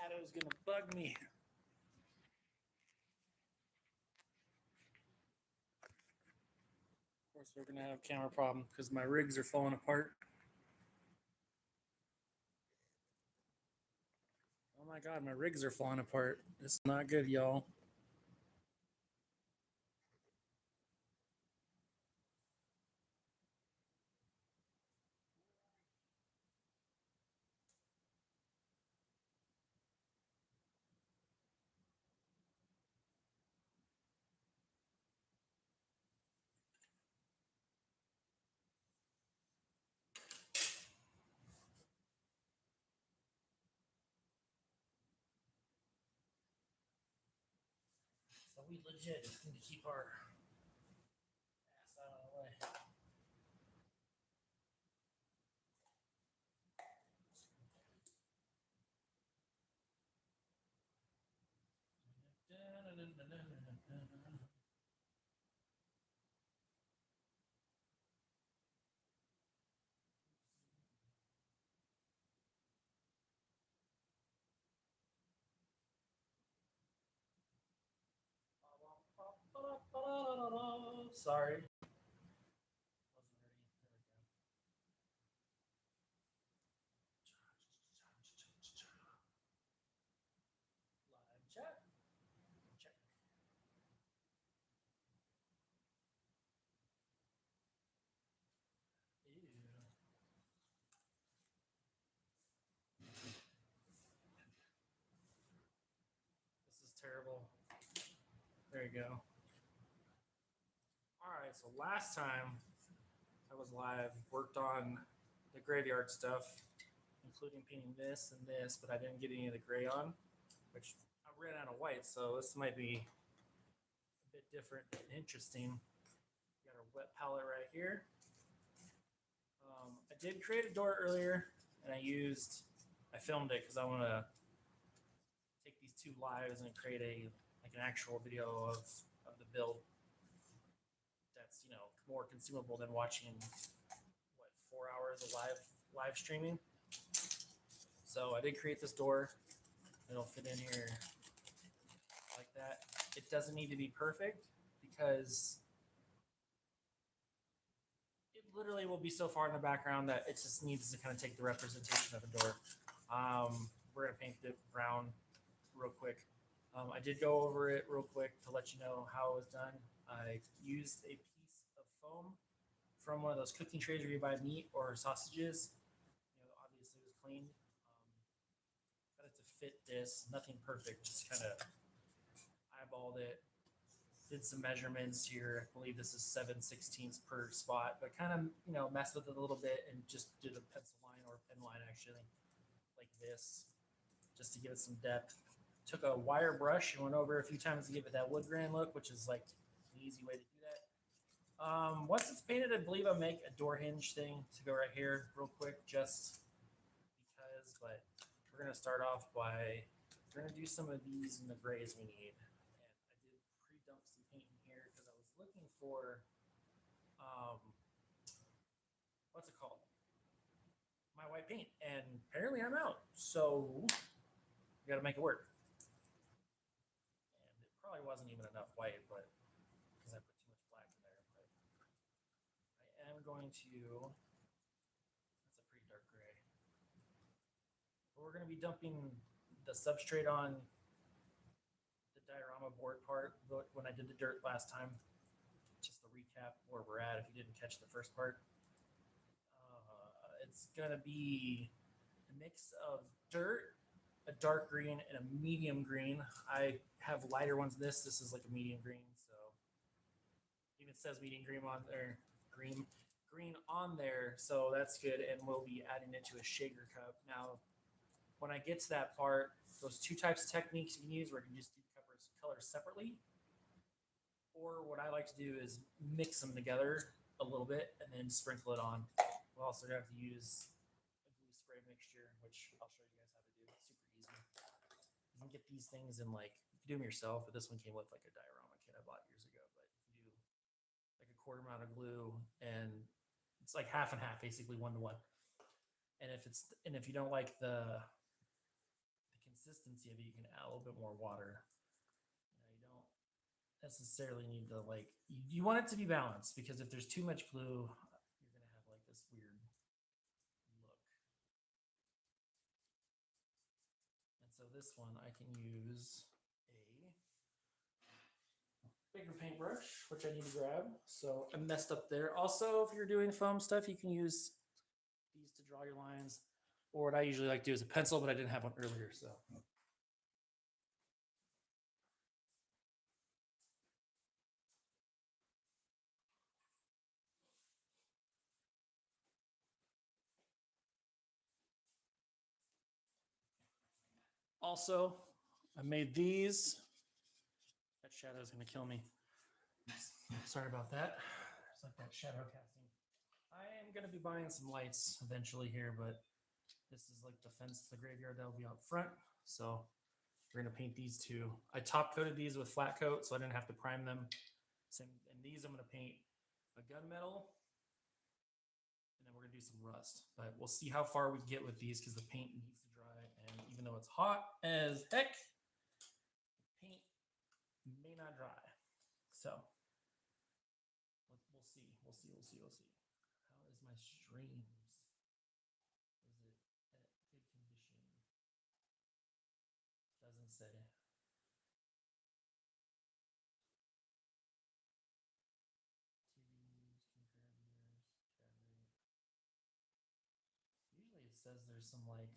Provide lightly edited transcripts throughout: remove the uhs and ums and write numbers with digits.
shadow's gonna bug me. Of course, we're gonna have camera problem because my rigs are falling apart. Oh my god, my rigs are falling apart. This is not good, y'all. So we legit just need to keep our ass out of the way. Sorry. Wasn't ready. Live chat. Check. Ew. This is terrible. There you go. All right, so last time I was live, worked on the graveyard stuff, including painting this and this, but I didn't get any of the gray on, which I ran out of white, so this might be a bit different and interesting. Got our wet palette right here. I did create a door earlier, and I filmed it because I want to take these two lives and create an actual video of the build that's more consumable than watching 4 hours of live streaming. So I did create this door. It'll fit in here like that. It doesn't need to be perfect because it literally will be so far in the background that it just needs to kind of take the representation of a door. We're gonna paint it brown real quick. I did go over it real quick to let you know how it was done. I used a piece of foam from one of those cooking trays where you buy meat or sausages. Obviously it was cleaned. Got it to fit this. Nothing perfect. Just kind of eyeballed it. Did some measurements here. I believe this is 7/16 per spot, but kind of messed with it a little bit and just did a pencil line or pen line actually, like this, just to give it some depth. Took a wire brush and went over a few times to give it that wood grain look, which is like an easy way to do that. Once it's painted, I believe I'll make a door hinge thing to go right here real quick, just because, but we're going to start off by, we're going to do some of these in the grays we need. And I did pre-dump some paint in here because I was looking for, what's it called? My white paint. And apparently I'm out. So we got to make it work. And it probably wasn't even enough white, but because I put too much black in there. But I am going to, that's a pretty dark gray. But we're going to be dumping the substrate on the diorama board part when I did the dirt last time. Just to recap where we're at if you didn't catch the first part. It's going to be a mix of dirt, a dark green, and a medium green. I have lighter ones than this. This is like a medium green, so even says medium green on there, green on there, so that's good. And we'll be adding it to a shaker cup. Now, when I get to that part, those two types of techniques you can use where you can just do colors separately, or what I like to do is mix them together a little bit and then sprinkle it on. We'll also have to use a glue spray mixture, which I'll show you guys how to do. It's super easy. You can get these things in you can do them yourself, but this one came with like a diorama kit I bought years ago. But you can do like a quarter amount of glue, and it's like half and half, basically 1-to-1. And if you don't like the consistency of it, you can add a little bit more water. You don't necessarily need to like you want it to be balanced because if there's too much glue, you're gonna have like this weird look. And so this one I can use a bigger paintbrush, which I need to grab. So I messed up there. Also, if you're doing foam stuff, you can use these to draw your lines. Or what I usually like to do is a pencil, but I didn't have one earlier, so. Also, I made these. That shadow is going to kill me. Sorry about that. It's like that shadow casting. I am going to be buying some lights eventually here, but this is like the fence to the graveyard that will be out front. So we're going to paint these two. I top coated these with flat coat, so I didn't have to prime them. And these I'm going to paint a gunmetal, and then we're going to do some rust. But we'll see how far we get with these because the paint needs to dry. And even though it's hot as heck, the paint may not dry. So we'll see. We'll see. We'll see. We'll see. How is my streams? Is it at good condition? Doesn't say. Usually it says there's some like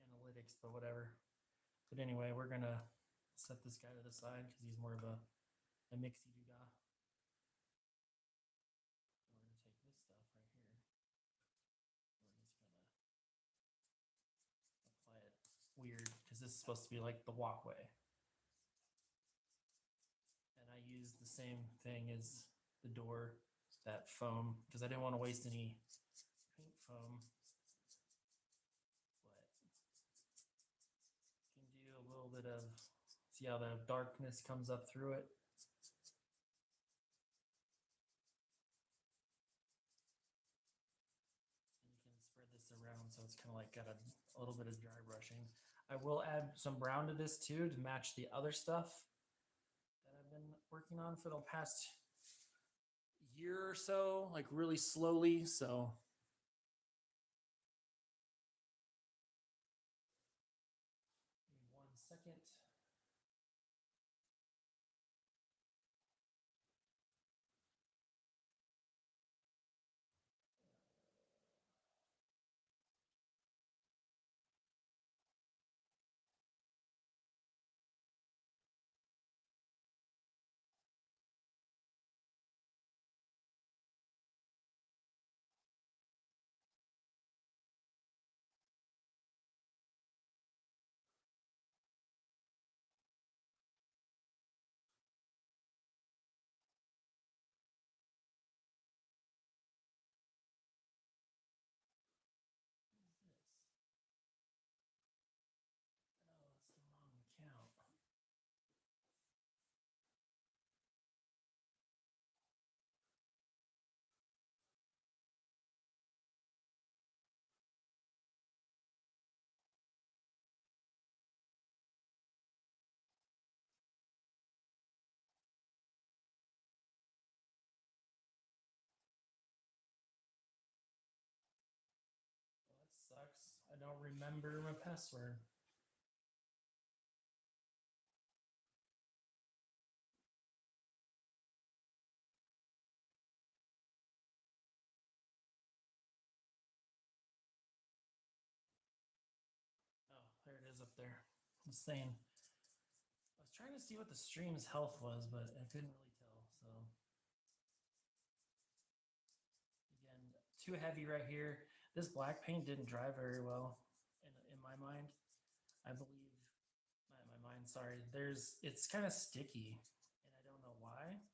analytics, but whatever. But anyway, we're gonna set this guy to the side because he's more of a mixy do guy. We're gonna take this stuff right here. We're just gonna apply it weird because this is supposed to be like the walkway. And I used the same thing as the door, that foam, because I didn't want to waste any paint foam. But you can do a little bit of, see how the darkness comes up through it. And you can spread this around so it's kind of like got a little bit of dry brushing. I will add some brown to this too to match the other stuff that I've been working on for the past year or so, like really slowly. So give me 1 second. Sucks. I don't remember my password. Oh, there it is up there. I was saying, I was trying to see what the stream's health was, but I couldn't really tell. So again, too heavy right here. This black paint didn't dry very well in my mind. I believe my mind. Sorry, it's kind of sticky, and I don't know why.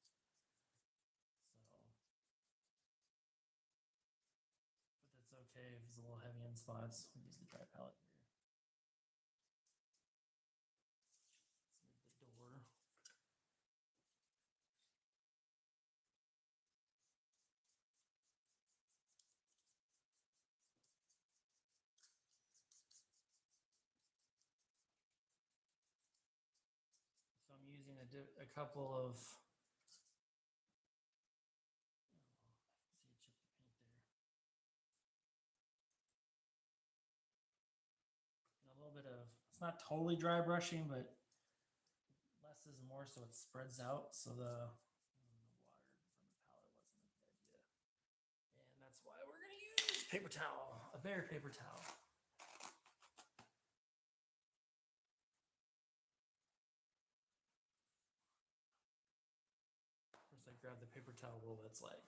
So, but that's okay if it's a little heavy in spots. We'll use the dry palette here. Let's move the door. did a couple of. A little bit of, it's not totally dry brushing, but less is more, so it spreads out. So the water from the palette wasn't a good idea. And that's why we're going to use paper towel, a bare paper towel. First, I grab the paper towel roll that's like.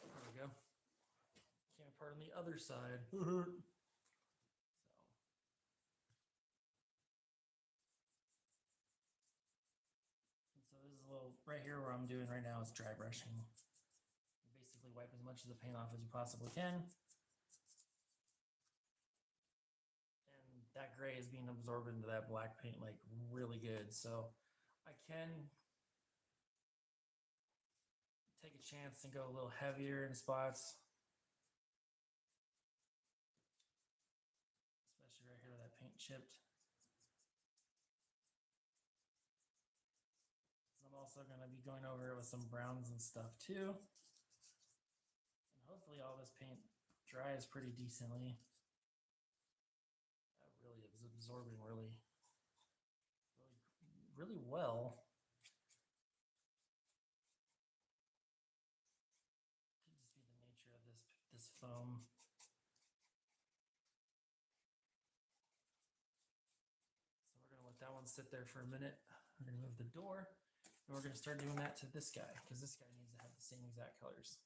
Oh, there we go. Can't part on the other side. So this is a little, right here where I'm doing right now is dry brushing. You basically wipe as much of the paint off as you possibly can. And that gray is being absorbed into that black paint like really good. So I can take a chance and go a little heavier in spots. Especially right here where that paint chipped. I'm also going to be going over it with some browns and stuff too. And hopefully all this paint dries pretty decently. That really is absorbing really well. Could just be the nature of this foam. So we're going to let that one sit there for a minute. We're going to move the door. And we're going to start doing that to this guy because this guy needs to have the same exact colors.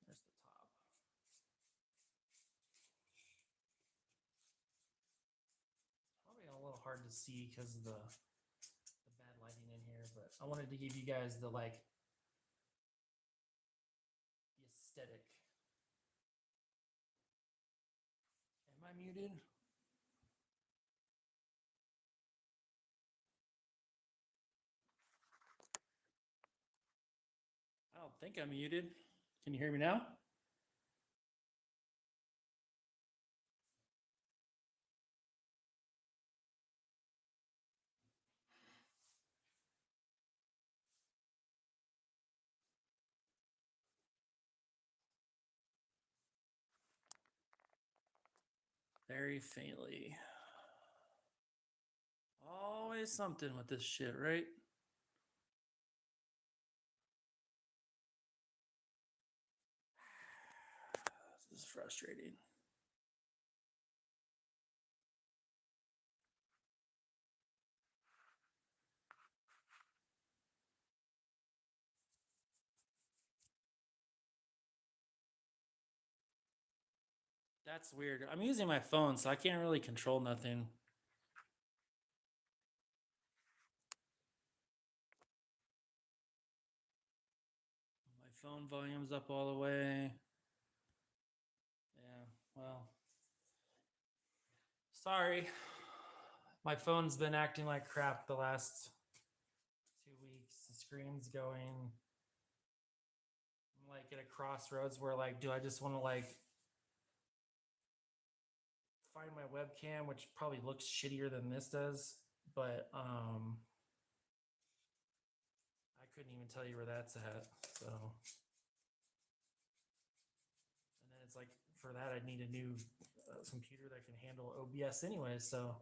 There's the top. Probably a little hard to see because of the bad lighting in here, but I wanted to give you guys the aesthetic. Am I muted? I don't think I'm muted. Can you hear me now? Very faintly. Always something with this shit, right? This is frustrating. That's weird. I'm using my phone, so I can't really control nothing. My phone volume's up all the way. Yeah, well, sorry. My phone's been acting like crap the last 2 weeks. The screen's going. I'm like at a crossroads where do I just want to find my webcam, which probably looks shittier than this does, but I couldn't even tell you where that's at. So, and then it's like for that I need a new computer that can handle OBS anyway. So,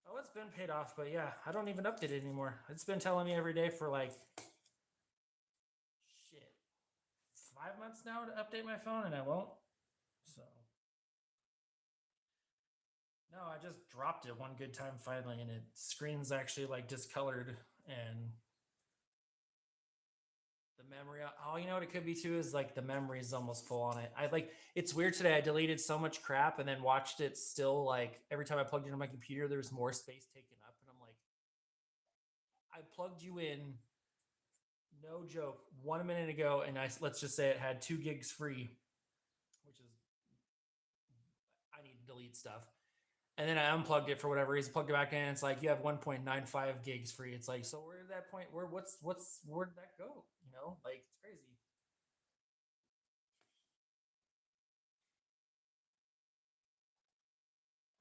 oh, it's been paid off, but yeah, I don't even update it anymore. It's been telling me every day for 5 months now to update my phone, and I won't. So, no, I just dropped it one good time finally, and it screen's actually discolored, and the memory. Oh, you know what it could be too is the memory is almost full on it. It's weird today. I deleted so much crap and then watched it still. Every time I plugged into my computer, there's more space taken up, and I'm like, I plugged you in. No joke, 1 minute ago, and let's just say it had 2 gigs free, which is I need to delete stuff. And then I unplugged it for whatever reason, plugged it back in. It's like you have 1.95 gigs free. It's like, so where did that point? Where did that go? You know, like it's crazy.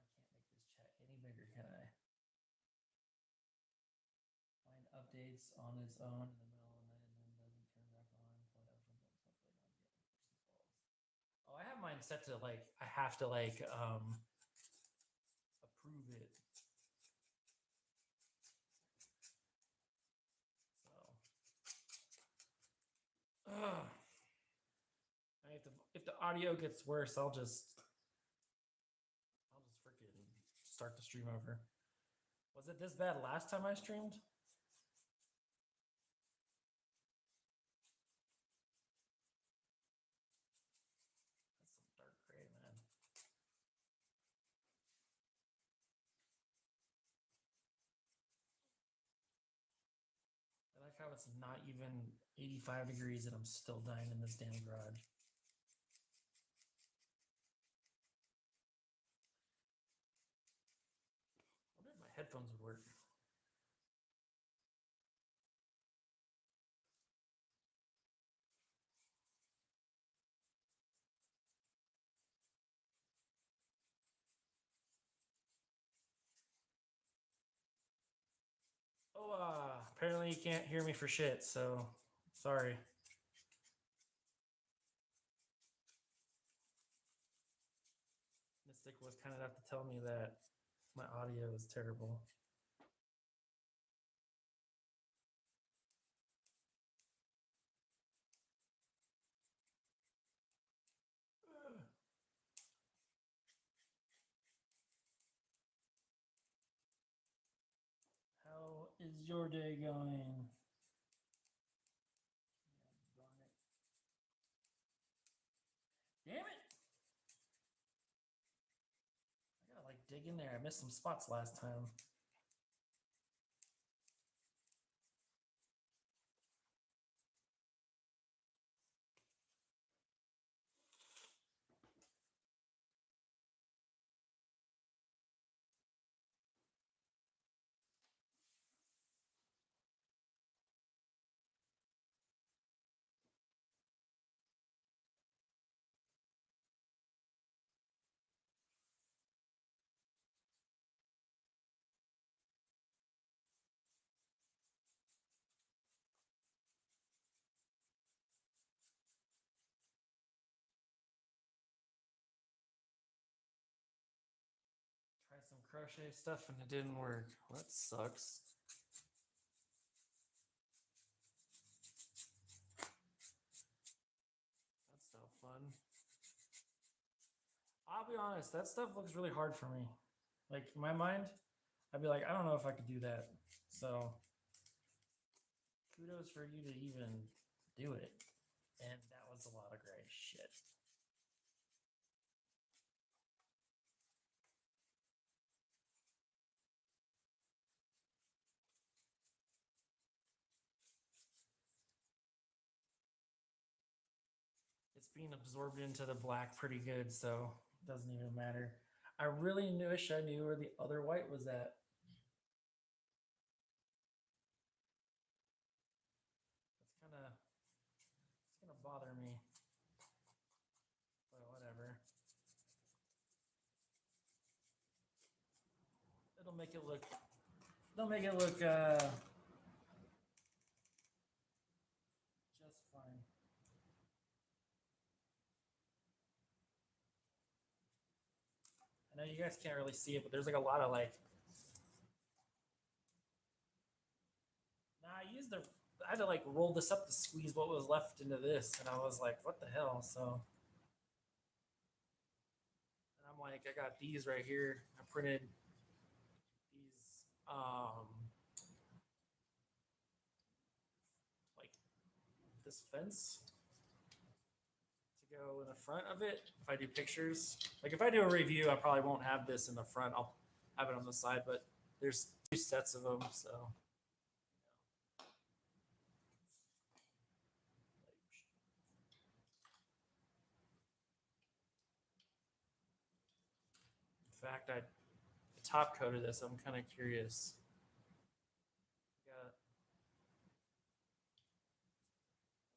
I can't make this chat any bigger, can I? Find updates on its own in the middle of the night and then doesn't turn back on. Oh, I have mine set to like I have to like approve it. So if the audio gets worse, I'll just freaking start the stream over. Was it this bad last time I streamed? That's some dark gray, man. I like how it's not even 85 degrees and I'm still dying in this damn garage. I wonder if my headphones would work. Oh, apparently you can't hear me for shit, so sorry. Mystic was kind enough to tell me that my audio is terrible. How is your day going? Damn it! I gotta like dig in there. I missed some spots last time. Try some crochet stuff and it didn't work. Well, that sucks. That's no fun. I'll be honest, that stuff looks really hard for me. Like in my mind, I'd be like, I don't know if I could do that. So kudos for you to even do it. And that was a lot of gray shit. It's being absorbed into the black pretty good, so it doesn't even matter. I really wish I knew where the other white was at. It's gonna bother me. But whatever. It'll make it look just fine. I know you guys can't really see it, but there's like a lot of like. Nah, I had to like roll this up to squeeze what was left into this, and I was like, what the hell? So, and I'm like, I got these right here. I printed these, like this fence to go in the front of it. If I do pictures, like if I do a review, I probably won't have this in the front. I'll have it on the side, but there's 2 sets of them, so. In fact, top coat of this? I'm kind of curious. Got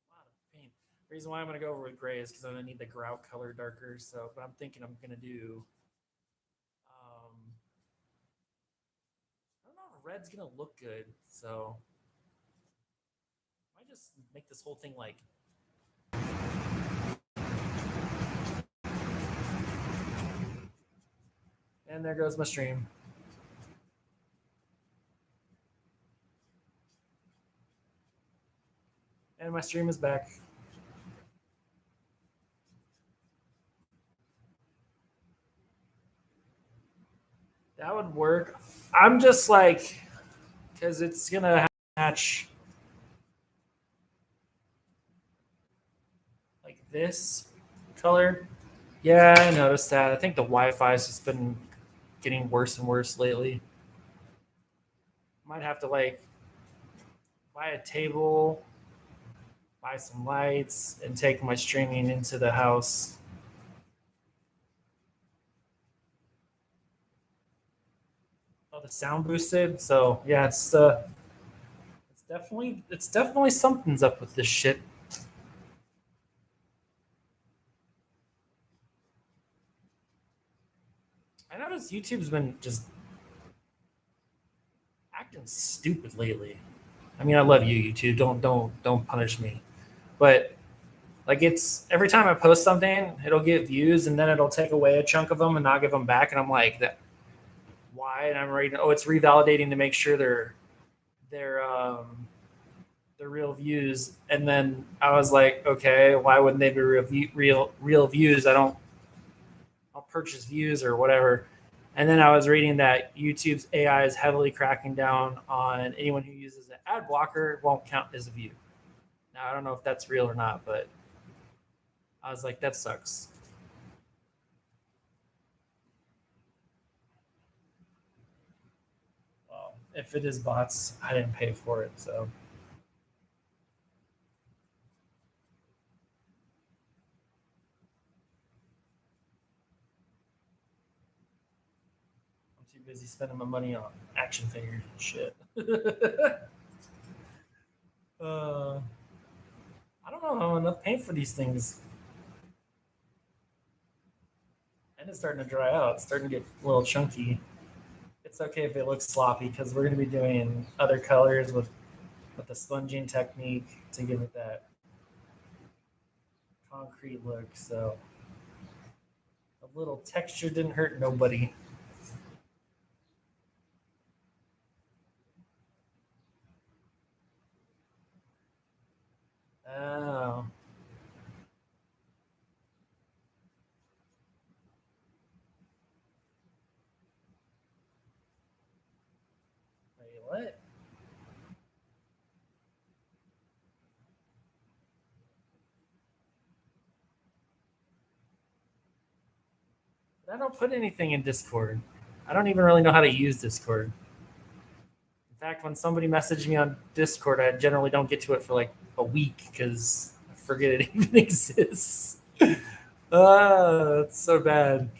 a lot of paint. The reason why I'm gonna go over with gray is because I'm gonna need the grout color darker. So, but I'm thinking I'm gonna do. I don't know if red's gonna look good. So I might just make this whole thing like. And there goes my stream. And my stream is back. That would work. I'm just like, because it's gonna match like this color. Yeah, I noticed that. I think the Wi-Fi's just been getting worse and worse lately. Might have to like buy a table, buy some lights, and take my streaming into the house. Oh, the sound boosted. So yeah, it's definitely something's up with this shit. I noticed YouTube's been just acting stupid lately. I mean, I love you, YouTube. Don't punish me. But like it's every time I post something, it'll get views and then it'll take away a chunk of them and not give them back. And I'm like, that why? And I'm reading, oh, it's revalidating to make sure they're real views. And then I was like, okay, why wouldn't they be real views? I'll purchase views or whatever. And then I was reading that YouTube's AI is heavily cracking down on anyone who uses an ad blocker won't count as a view. Now I don't know if that's real or not, but I was like, that sucks. Well, if it is bots, I didn't pay for it, so. I'm too busy spending my money on action figures and shit. I don't know how enough paint for these things. And it's starting to dry out. It's starting to get a little chunky. It's okay if it looks sloppy because we're going to be doing other colors with the sponging technique to give it that concrete look. So a little texture didn't hurt nobody. Oh. Wait, what? I don't put anything in Discord. I don't even really know how to use Discord. In fact, when somebody messaged me on Discord, I generally don't get to it for like a week because I forget it even exists. It's so bad.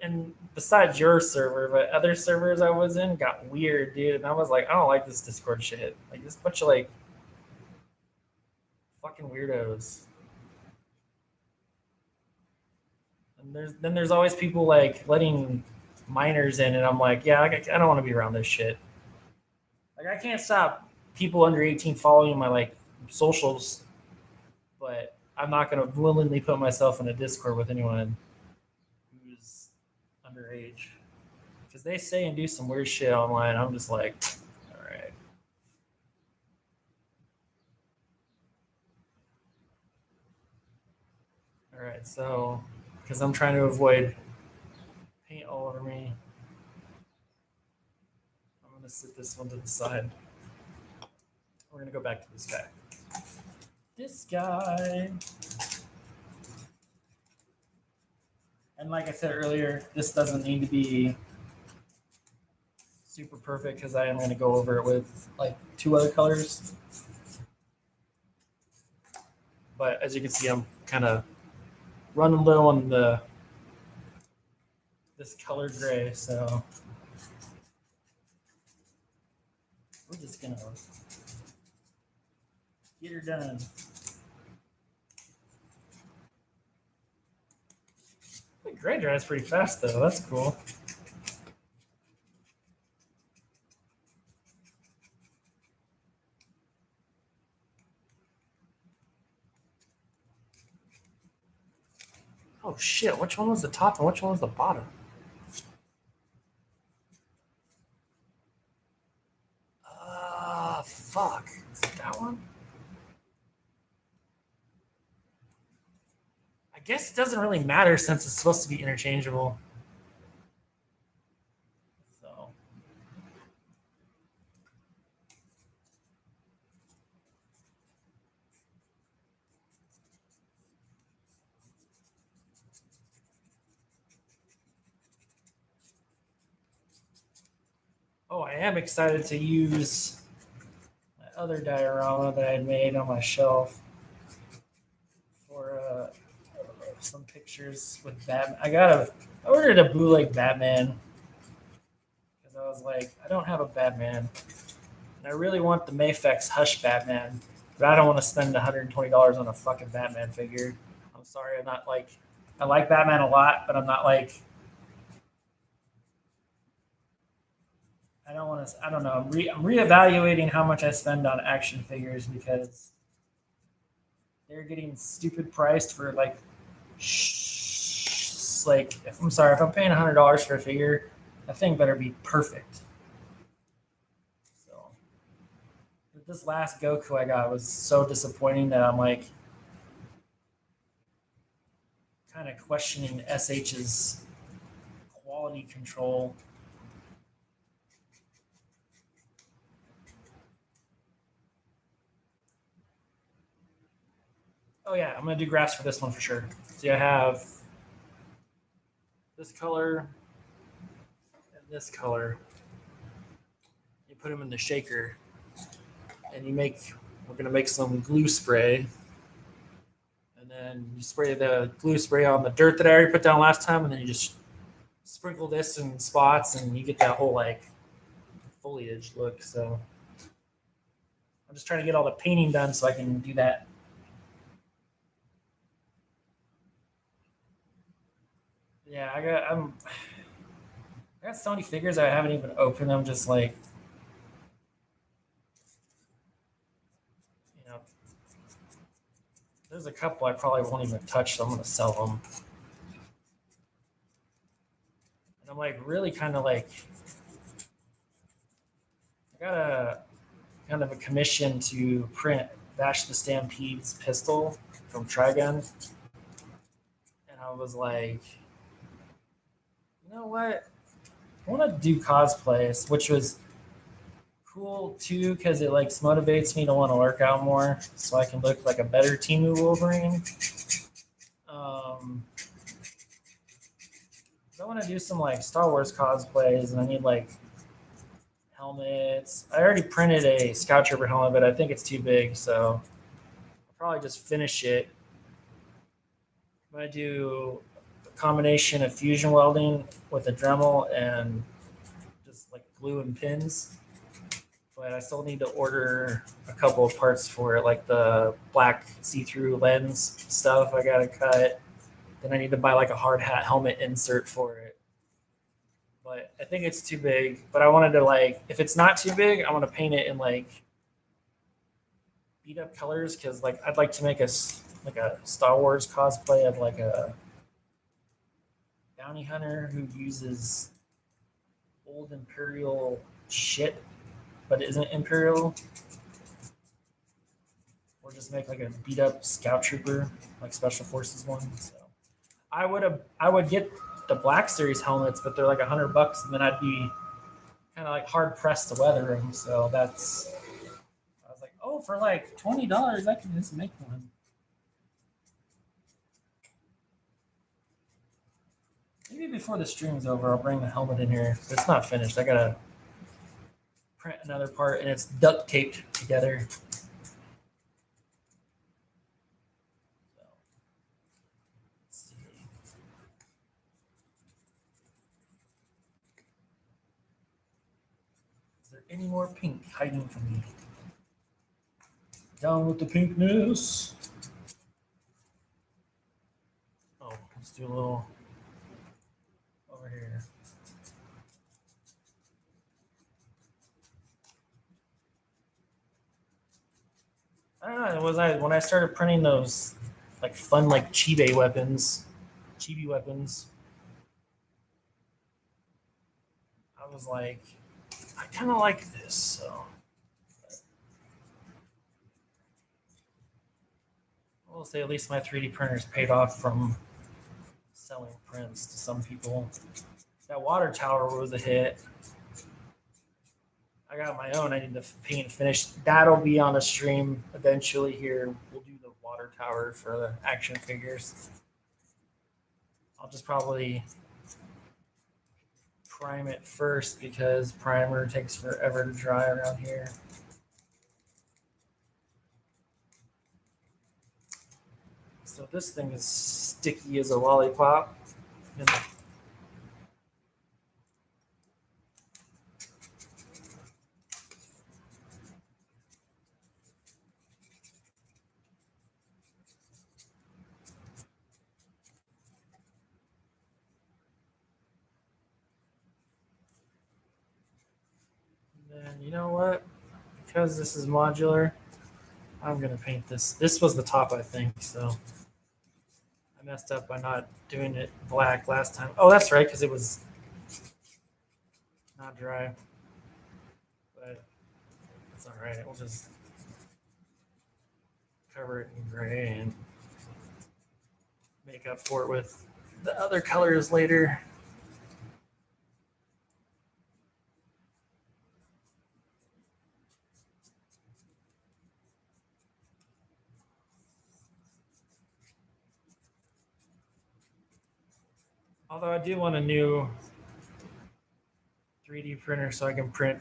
And besides your server, but other servers I was in got weird, dude. And I was like, I don't like this Discord shit. Like this bunch of like fucking weirdos. And there's always people like letting minors in, and I'm like, yeah, like, I don't want to be around this shit. Like I can't stop people under 18 following my like socials, but I'm not gonna willingly put myself in a Discord with anyone who's underage because they say and do some weird shit online. I'm just like, all right. All right, so because I'm trying to avoid paint all over me, I'm gonna sit this one to the side. We're gonna go back to this guy. This guy. And like I said earlier, this doesn't need to be super perfect because I am going to go over it with like 2 other colors. But as you can see, I'm kind of running low on this color gray, so we're just gonna get her done. The gray dries pretty fast though. That's cool. Oh shit! Which one was the top and which one was the bottom? Fuck. Is it that one? I guess it doesn't really matter since it's supposed to be interchangeable. So. Oh, I am excited to use my other diorama that I had made on my shelf for some pictures with Batman. I ordered a bootleg Batman because I was like, I don't have a Batman, and I really want the Mafex Hush Batman, but I don't want to spend $120 on a fucking Batman figure. I'm sorry, I'm not like, I like Batman a lot, but I'm not like, I don't want to. I don't know. I'm reevaluating how much I spend on action figures because they're getting stupid priced for like, like if I'm sorry, if I'm paying $100 for a figure, that thing better be perfect. So this last Goku I got was so disappointing that I'm like kind of questioning SH's quality control. Oh yeah, I'm gonna do graphs for this one for sure. So I have this color and this color. You put them in the shaker, and we're gonna make some glue spray, and then you spray the glue spray on the dirt that I already put down last time, and then you just sprinkle this in spots, and you get that whole like foliage look. So I'm just trying to get all the painting done so I can do that. Yeah, I got so many figures I haven't even opened them. Just like, you know, there's a couple I probably won't even touch, so I'm gonna sell them. And I'm like really kind of like, I got a kind of a commission to print Bash the Stampede's pistol from Trigun, and I was like, you know what? I want to do cosplays, which was cool too because it like motivates me to want to work out more, so I can look like a better Temu Wolverine. I want to do some like Star Wars cosplays, and I need like helmets. I already printed a Scout Trooper helmet, but I think it's too big, so I'll probably just finish it. I'm gonna do a combination of fusion welding with a Dremel and just like glue and pins. But I still need to order a couple of parts for it, like the black see-through lens stuff I gotta cut. Then I need to buy like a hard hat helmet insert for it. But I think it's too big. But I wanted to like, if it's not too big, I want to paint it in like beat up colors because like I'd like to make a Star Wars cosplay of like a bounty hunter who uses old Imperial shit, but isn't Imperial. Or just make like a beat up Scout Trooper, like Special Forces one. So I would get the Black Series helmets, but they're like $100, and then I'd be kind of like hard pressed to weather them. So I was like, oh, for like $20, I can just make one. Maybe before the stream's over, I'll bring the helmet in here. It's not finished. I gotta print another part and it's duct taped together. So, let's see. Is there any more pink hiding from me? Down with the pinkness. Oh, let's do a little over here. I don't know. When I started printing those like fun like chibi weapons, I was like, I kind of like this. So I'll say at least my 3D printers paid off from selling prints to some people. That water tower was a hit. I got my own. I need to paint and finish. That'll be on a stream eventually here. We'll do the water tower for the action figures. I'll just probably prime it first because primer takes forever to dry around here. So this thing is sticky as a lollipop. And then you know what? Because this is modular, I'm gonna paint this. This was the top, I think, so I messed up by not doing it black last time. Oh, that's right, because it was not dry. But it's all right. We'll just cover it in gray and make up for it with the other colors later. Although I do want a new 3D printer so I can print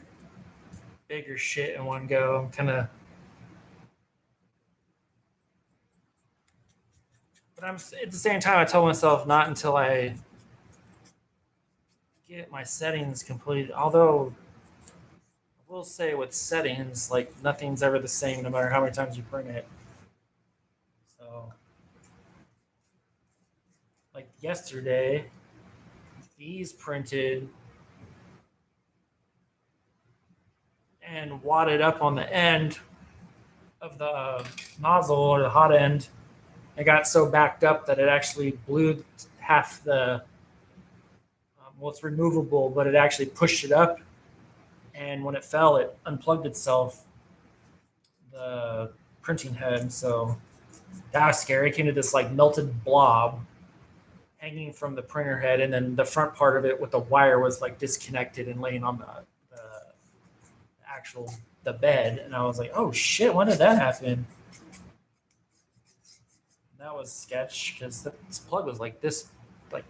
bigger shit in one go. I'm kind of, but I'm at the same time I told myself not until I get my settings completed. Although I will say with settings, like nothing's ever the same no matter how many times you print it. So, like yesterday, these printed and wadded up on the end of the nozzle or the hot end. It got so backed up that it actually blew half the, well, it's removable, but it actually pushed it up. And when it fell, it unplugged itself, the printing head. So that was scary. It came to this like melted blob hanging from the printer head. And then the front part of it with the wire was like disconnected and laying on the actual the bed. And I was like, oh shit, when did that happen? That was sketch because this plug was like this, like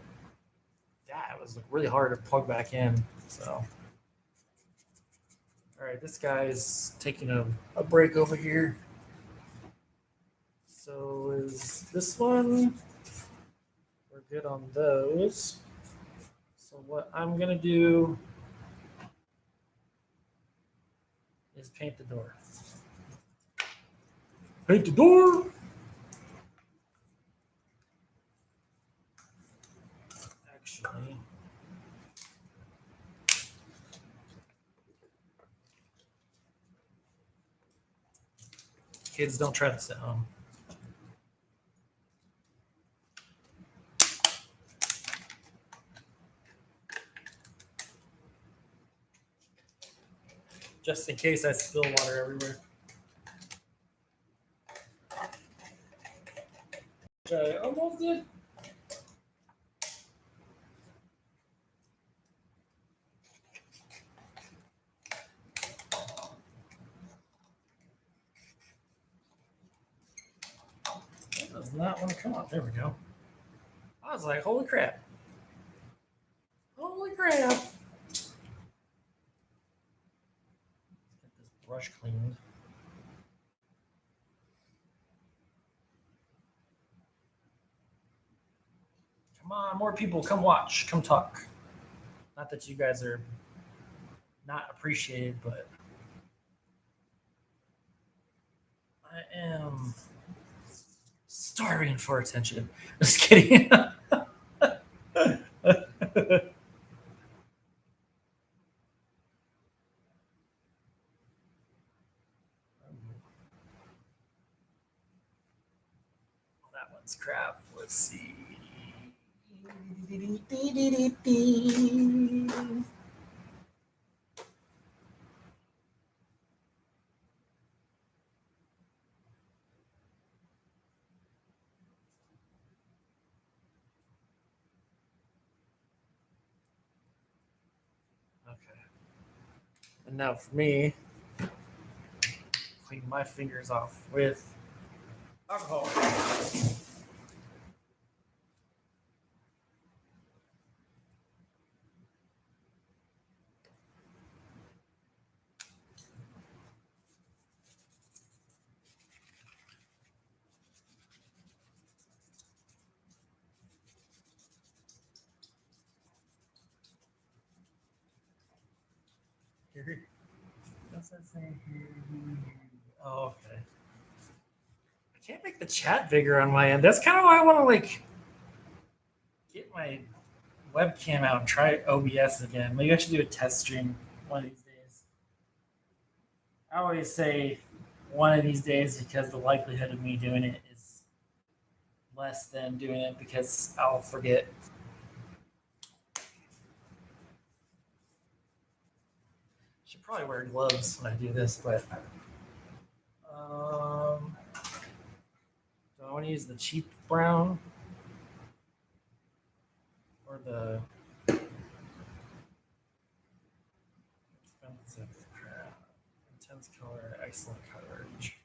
that. It was like really hard to plug back in. So, all right, this guy is taking a break over here. So is this one? We're good on those. So what I'm gonna do is paint the door. Paint the door. Actually, kids don't try this at home. Just in case I spill water everywhere. Which I almost did. That does not want to come out. There we go. I was like, holy crap. Holy crap. brush cleaned. Come on, more people, come watch, come talk. Not that you guys are not appreciated, but I am starving for attention. Just kidding. That one's crap. Let's see. Okay. And now for me, clean my fingers off with alcohol. Here. What's that saying here? Oh, okay. I can't make the chat bigger on my end. That's kind of why I want to like get my webcam out and try OBS again. Maybe I should do a test stream one of these days. I always say one of these days because the likelihood of me doing it is less than doing it because I'll forget. Should probably wear gloves when I do this, but do I want to use the cheap brown or the expensive intense color, excellent coverage?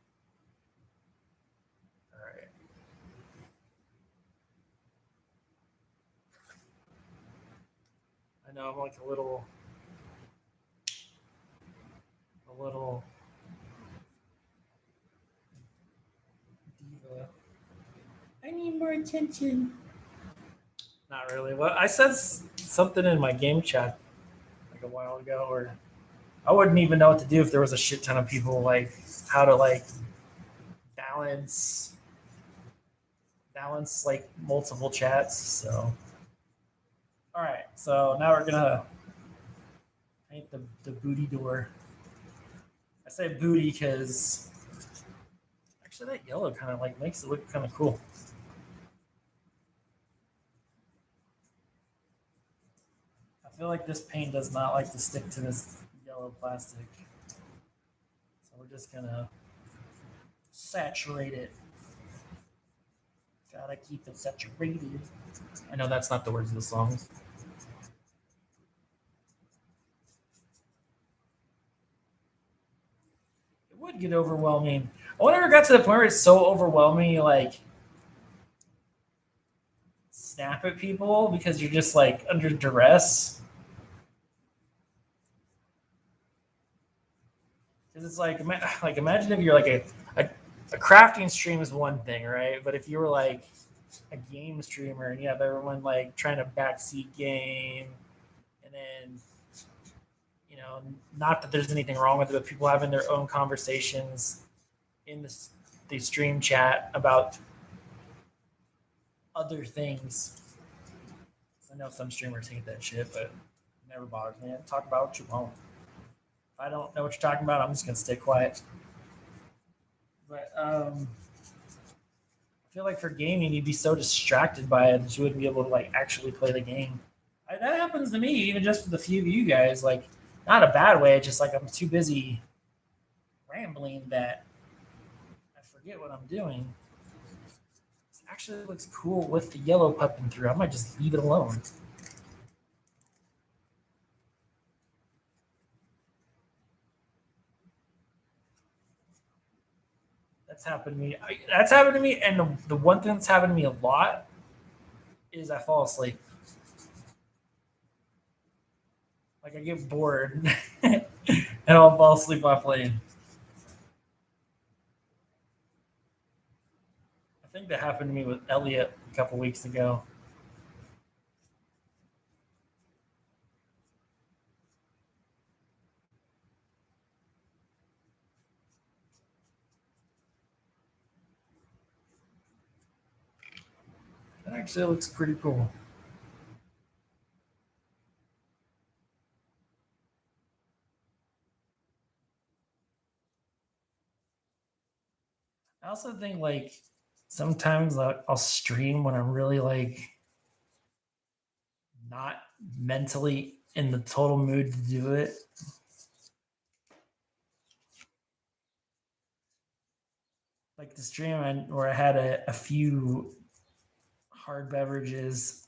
All right. I know I'm like a little diva. I need more attention. Not really. Well, I said something in my game chat like a while ago, or I wouldn't even know what to do if there was a shit ton of people, like how to like balance like multiple chats. So, all right. So now we're gonna paint the booty door. I say booty because actually that yellow kind of like makes it look kind of cool. I feel like this paint does not like to stick to this yellow plastic. So we're just gonna saturate it. Gotta keep it saturated. I know that's not the words of the songs. It would get overwhelming. I wonder if it got to the point where it's so overwhelming you like snap at people because you're just like under duress. Because it's like imagine if you're like a crafting stream is one thing, right? But if you were like a game streamer and you have everyone like trying to backseat game, and then not that there's anything wrong with it, but people having their own conversations in the stream chat about other things. I know some streamers hate that shit, but it never bothers me. Talk about what you want. If I don't know what you're talking about, I'm just gonna stay quiet. But I feel like for gaming, you'd be so distracted by it that you wouldn't be able to like actually play the game. That happens to me, even just with a few of you guys. Like, not a bad way, just like I'm too busy rambling that I forget what I'm doing. This actually looks cool with the yellow popping through. I might just leave it alone. That's happened to me. That's happened to me, and the one thing that's happened to me a lot is I fall asleep. Like I get bored and I'll fall asleep while playing. think that happened to me with Elliot a couple weeks ago. That actually looks pretty cool. I also think like sometimes I'll stream when I'm really like not mentally in the total mood to do it. Like the stream where I had a few hard beverages,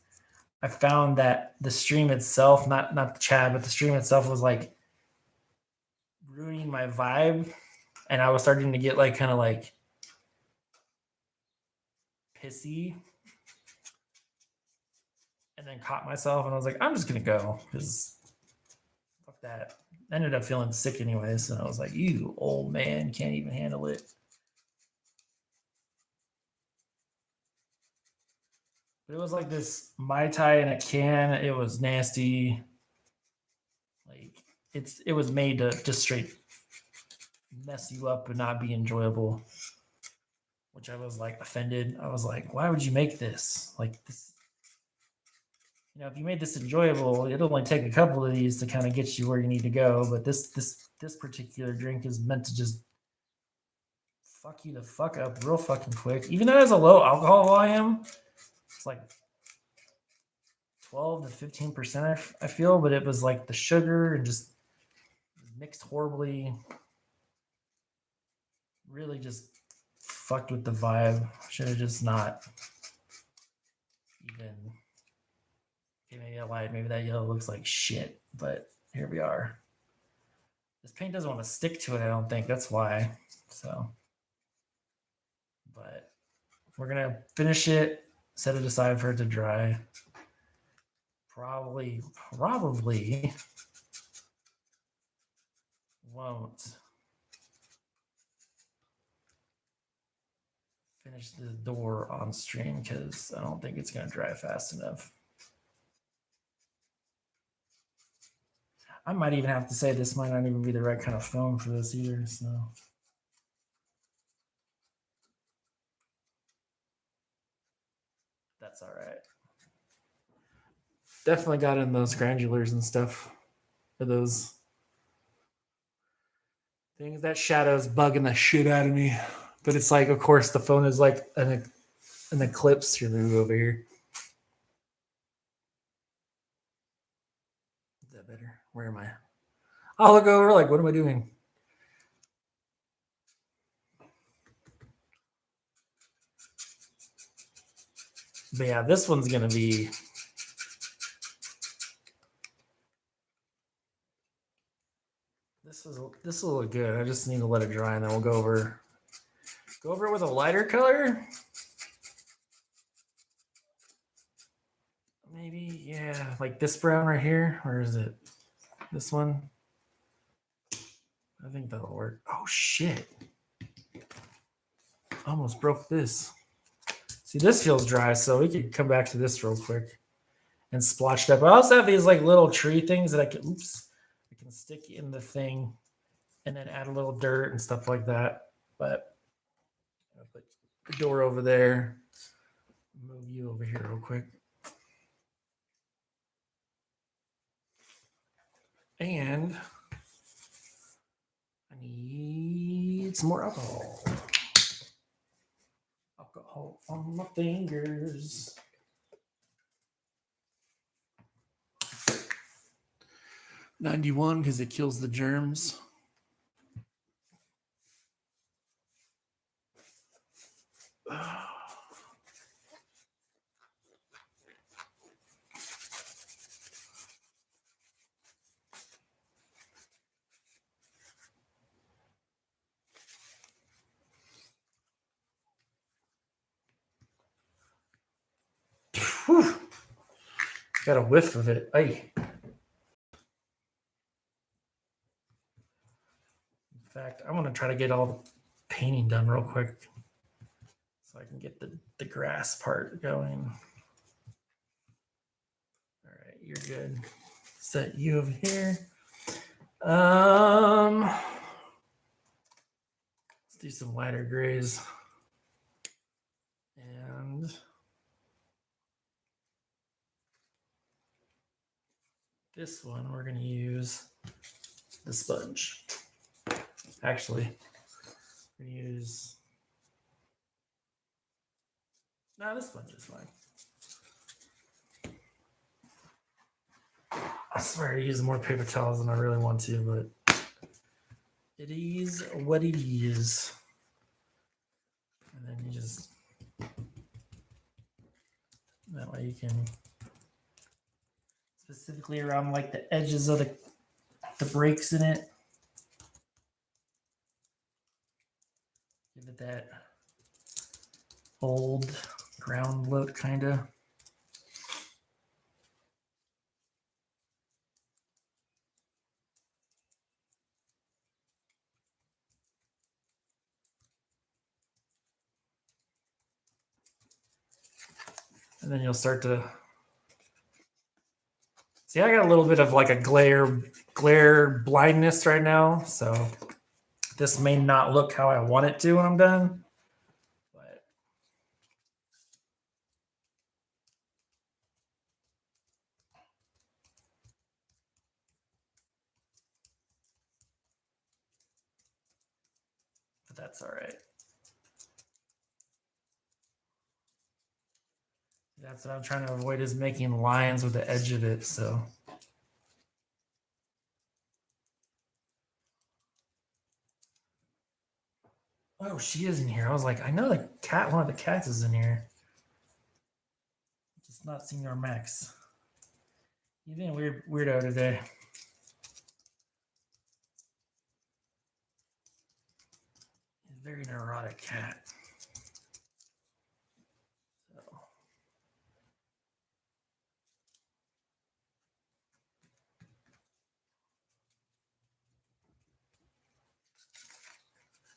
I found that the stream itself, not the chat, but the stream itself was like ruining my vibe, and I was starting to get like kind of like pissy, and then caught myself, and I was like, I'm just gonna go because fuck that. I ended up feeling sick anyways, so I was like, you old man can't even handle it. But it was like this Mai Tai in a can. It was nasty. Like it was made to just straight mess you up and not be enjoyable. Which I was like offended. I was like, why would you make this? Like this, you know, if you made this enjoyable, it'll only take a couple of these to kind of get you where you need to go. But this particular drink is meant to just fuck you the fuck up real fucking quick. Even though it has a low alcohol volume, it's like 12 to 15%, I feel, but it was like the sugar and just mixed horribly. Really just fucked with the vibe. Should have just not even. Okay, maybe I lied. Maybe that yellow looks like shit, but here we are. This paint doesn't want to stick to it, I don't think. That's why. So, but we're going to finish it, set it aside for it to dry. Probably won't finish the door on stream because I don't think it's going to dry fast enough. I might even have to say this might not even be the right kind of foam for this either. So that's all right. Definitely got in those granulars and stuff. For those things. That shadow's bugging the shit out of me. But it's like, of course, the phone is like an eclipse. Here, move over here. Is that better? Where am I? I'll look over, like, what am I doing? But yeah, this one's going to be... This will look good. I just need to let it dry, and then we'll go over it with a lighter color. Maybe, yeah, like this brown right here. Or is it this one? I think that'll work. Oh, shit. Almost broke this. See, this feels dry, so we could come back to this real quick and splotch it up. I also have these like little tree things that I can stick in the thing and then add a little dirt and stuff like that. But I'll put the door over there. Move you over here real quick. And I need some more alcohol. Alcohol on my fingers. $91 because it kills the germs. Whew. Got a whiff of it. Ay. In fact, I'm going to try to get all the painting done real quick So I can get the grass part going. All right, you're good. Set you over here. Let's do some lighter grays. And this one we're going to use the sponge. Actually, we're going to use... No, this sponge is fine. I swear I use more paper towels than I really want to, but it is what it is. And then you just... That way you can... Specifically around like the edges of the breaks in it. Give it that old ground look, kind of. And then you'll start to see, I got a little bit of like a glare blindness right now. So this may not look how I want it to when I'm done. But that's all right. That's what I'm trying to avoid, is making lines with the edge of it. So oh, she is in here. I was like, I know the cat, one of the cats is in here. Just not Senior Max. You've been a weirdo today. He's a very neurotic cat.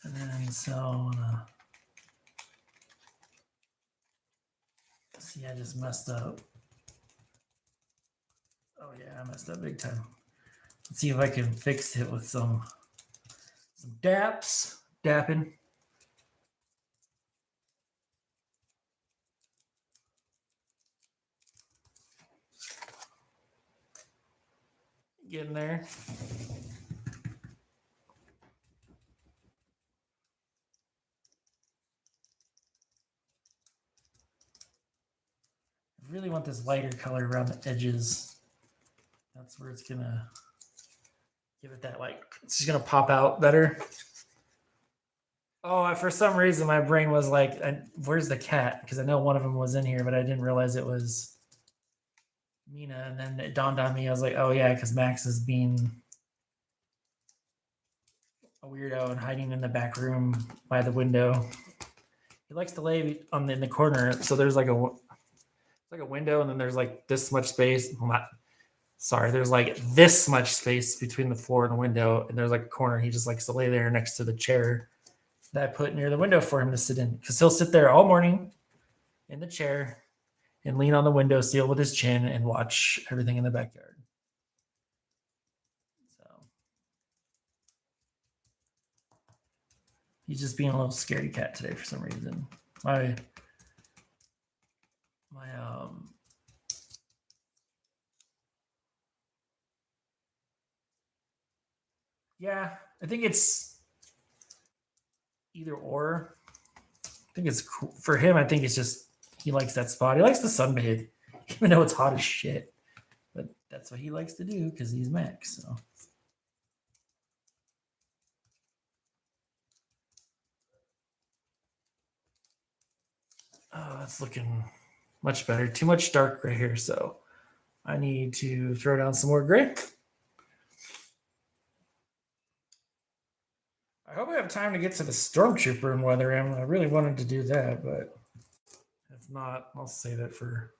And then so, see, I just messed up. Oh yeah, I messed up big time. Let's see if I can fix it with some dapping. Getting there. I really want this lighter color around the edges. That's where it's gonna give it that, like, it's just gonna pop out better. Oh, for some reason my brain was like, where's the cat? Because I know one of them was in here, but I didn't realize it was Mina. And then it dawned on me, I was like, oh yeah, because Max is being a weirdo and hiding in the back room by the window. He likes to lay in the corner, so there's like a window, and then there's like this much space. There's like this much space between the floor and the window, and there's like a corner. He just likes to lay there next to the chair that I put near the window for him to sit in, because he'll sit there all morning in the chair and lean on the windowsill with his chin and watch everything in the backyard. So he's just being a little scaredy cat today for some reason. Yeah, I think it's either or. I think it's cool for him. I think it's just he likes that spot. He likes to sunbathe, even though it's hot as shit. But that's what he likes to do because he's Max. So. Oh, that's looking much better. Too much dark right here, so I need to throw down some more gray. I hope I have time to get to the Stormtrooper and weather him. I really wanted to do that, but if not, I'll save it for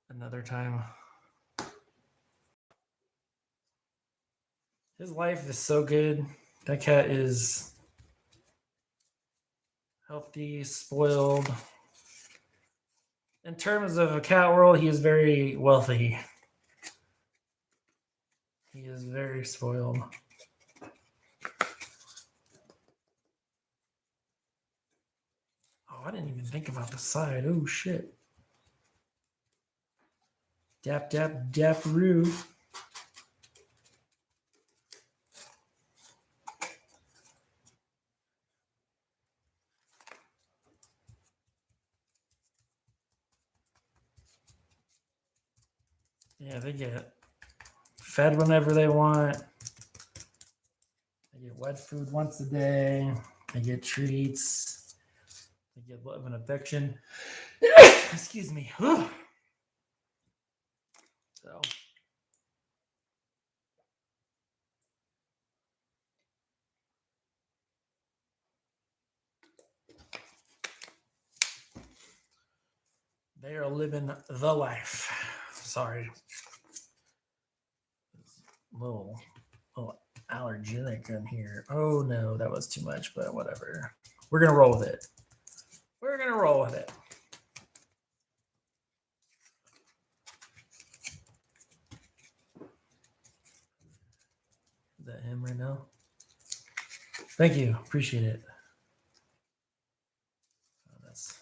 another time. His life is so good. That cat is healthy, spoiled. In terms of a cat world, he is very wealthy. He is very spoiled. Oh, I didn't even think about the side. Oh, shit. Dap, dap, dap-roo. Yeah, they get fed whenever they want. They get wet food once a day. They get treats. They get love and affection. Excuse me. So they are living the life. Sorry. Little allergenic in here. Oh no, that was too much, but whatever. We're gonna roll with it. We're gonna roll with it. Is that him right now? Thank you. Appreciate it. Oh, that's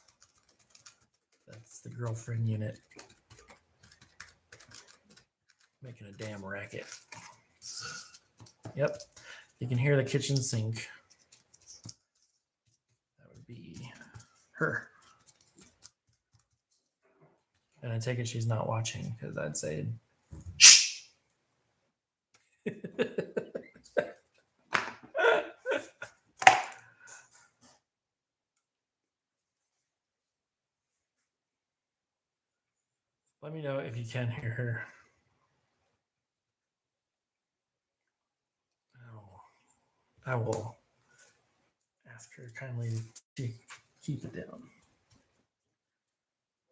the girlfriend unit. Making a damn racket. Yep. You can hear the kitchen sink. That would be her. And I take it she's not watching because I'd say shh. Let me know if you can hear her. I will ask her kindly to keep it down.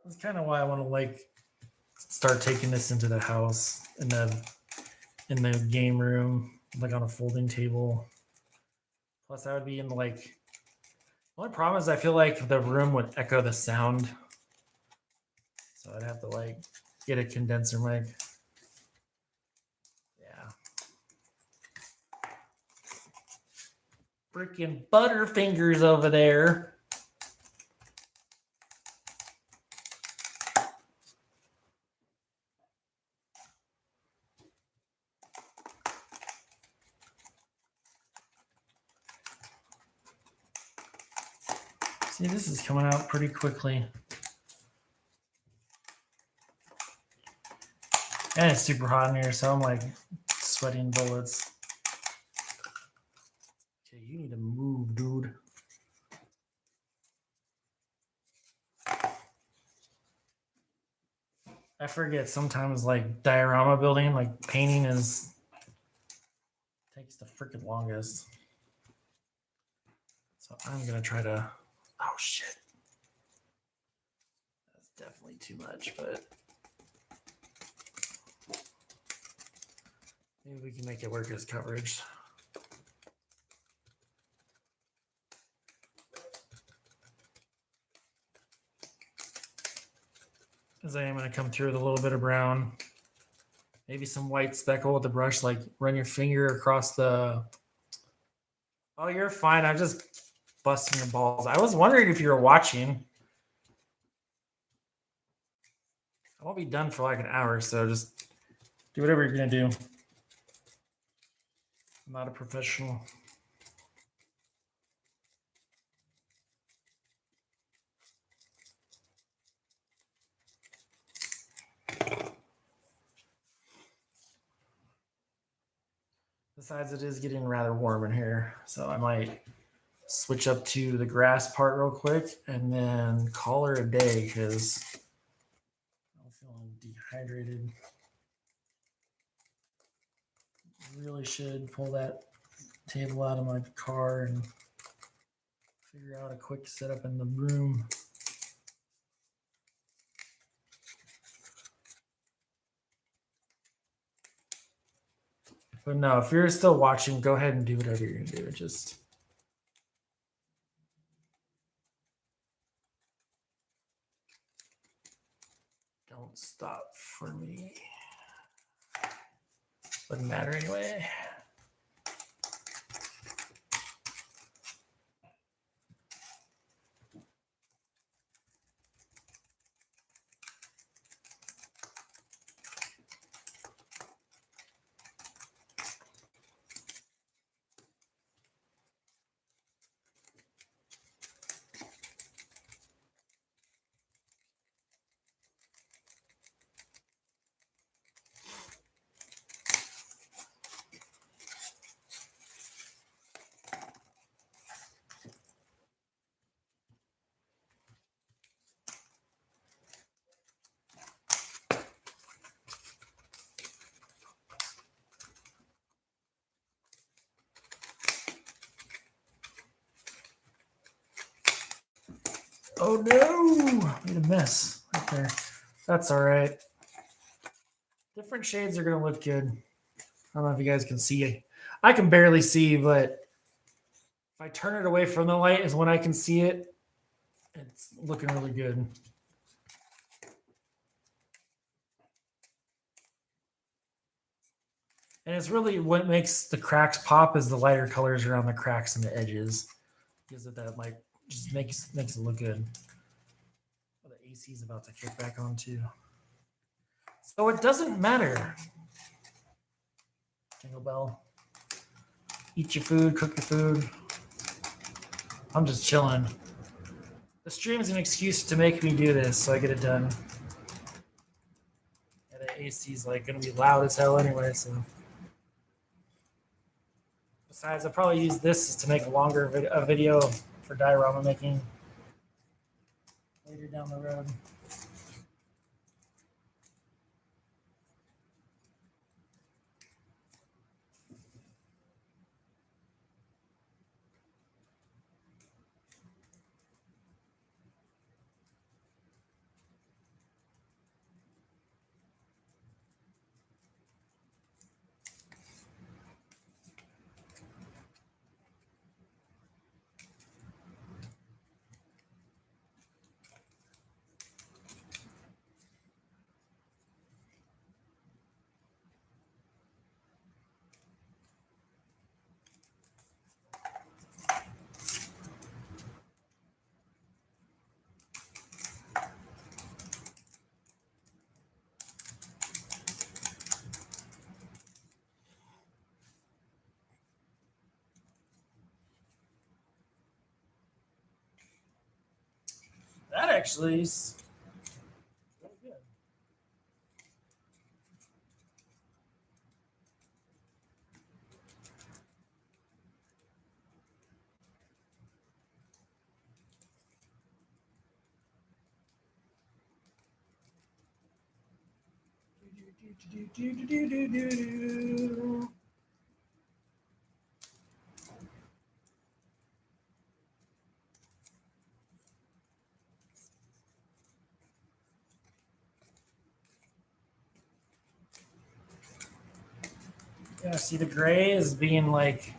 That's kind of why I want to start taking this into the house in the game room, like on a folding table. Plus, I would be in the only problem is I feel like the room would echo the sound, so I'd have to get a condenser mic. Yeah. Freaking Butterfingers over there. See, this is coming out pretty quickly. And it's super hot in here, so I'm sweating bullets. Okay, you need to move, dude. I forget sometimes diorama building, painting takes the freaking longest. So I'm gonna try to, oh shit. That's definitely too much, but maybe we can make it work as coverage. As I am going to come through with a little bit of brown, maybe some white speckle with the brush, run your finger across the. Oh, you're fine. I'm just busting your balls. I was wondering if you were watching. I won't be done for an hour, so just do whatever you're going to do. I'm not a professional. Besides, it is getting rather warm in here, so I might switch up to the grass part real quick and then call her a day because I'm feeling dehydrated. Really should pull that table out of my car and figure out a quick setup in the room. But no, if you're still watching, go ahead and do whatever you're gonna do. Just Won't stop for me. Wouldn't matter anyway. Oh no, made a mess right there. That's all right. Different shades are gonna look good. I don't know if you guys can see. I can barely see, but if I turn it away from the light is when I can see it. It's looking really good. And it's really what makes the cracks pop is the lighter colors around the cracks and the edges. Gives it that like just makes it look good. Oh, the AC is about to kick back on too. So it doesn't matter. Jingle bell. Eat your food, cook your food. I'm just chilling. The stream is an excuse to make me do this, so I get it done. And the AC is like gonna be loud as hell anyway, so. Besides, I'll probably use this to make a video for diorama making later down the road. That actually is really good. Yeah, see the gray is being like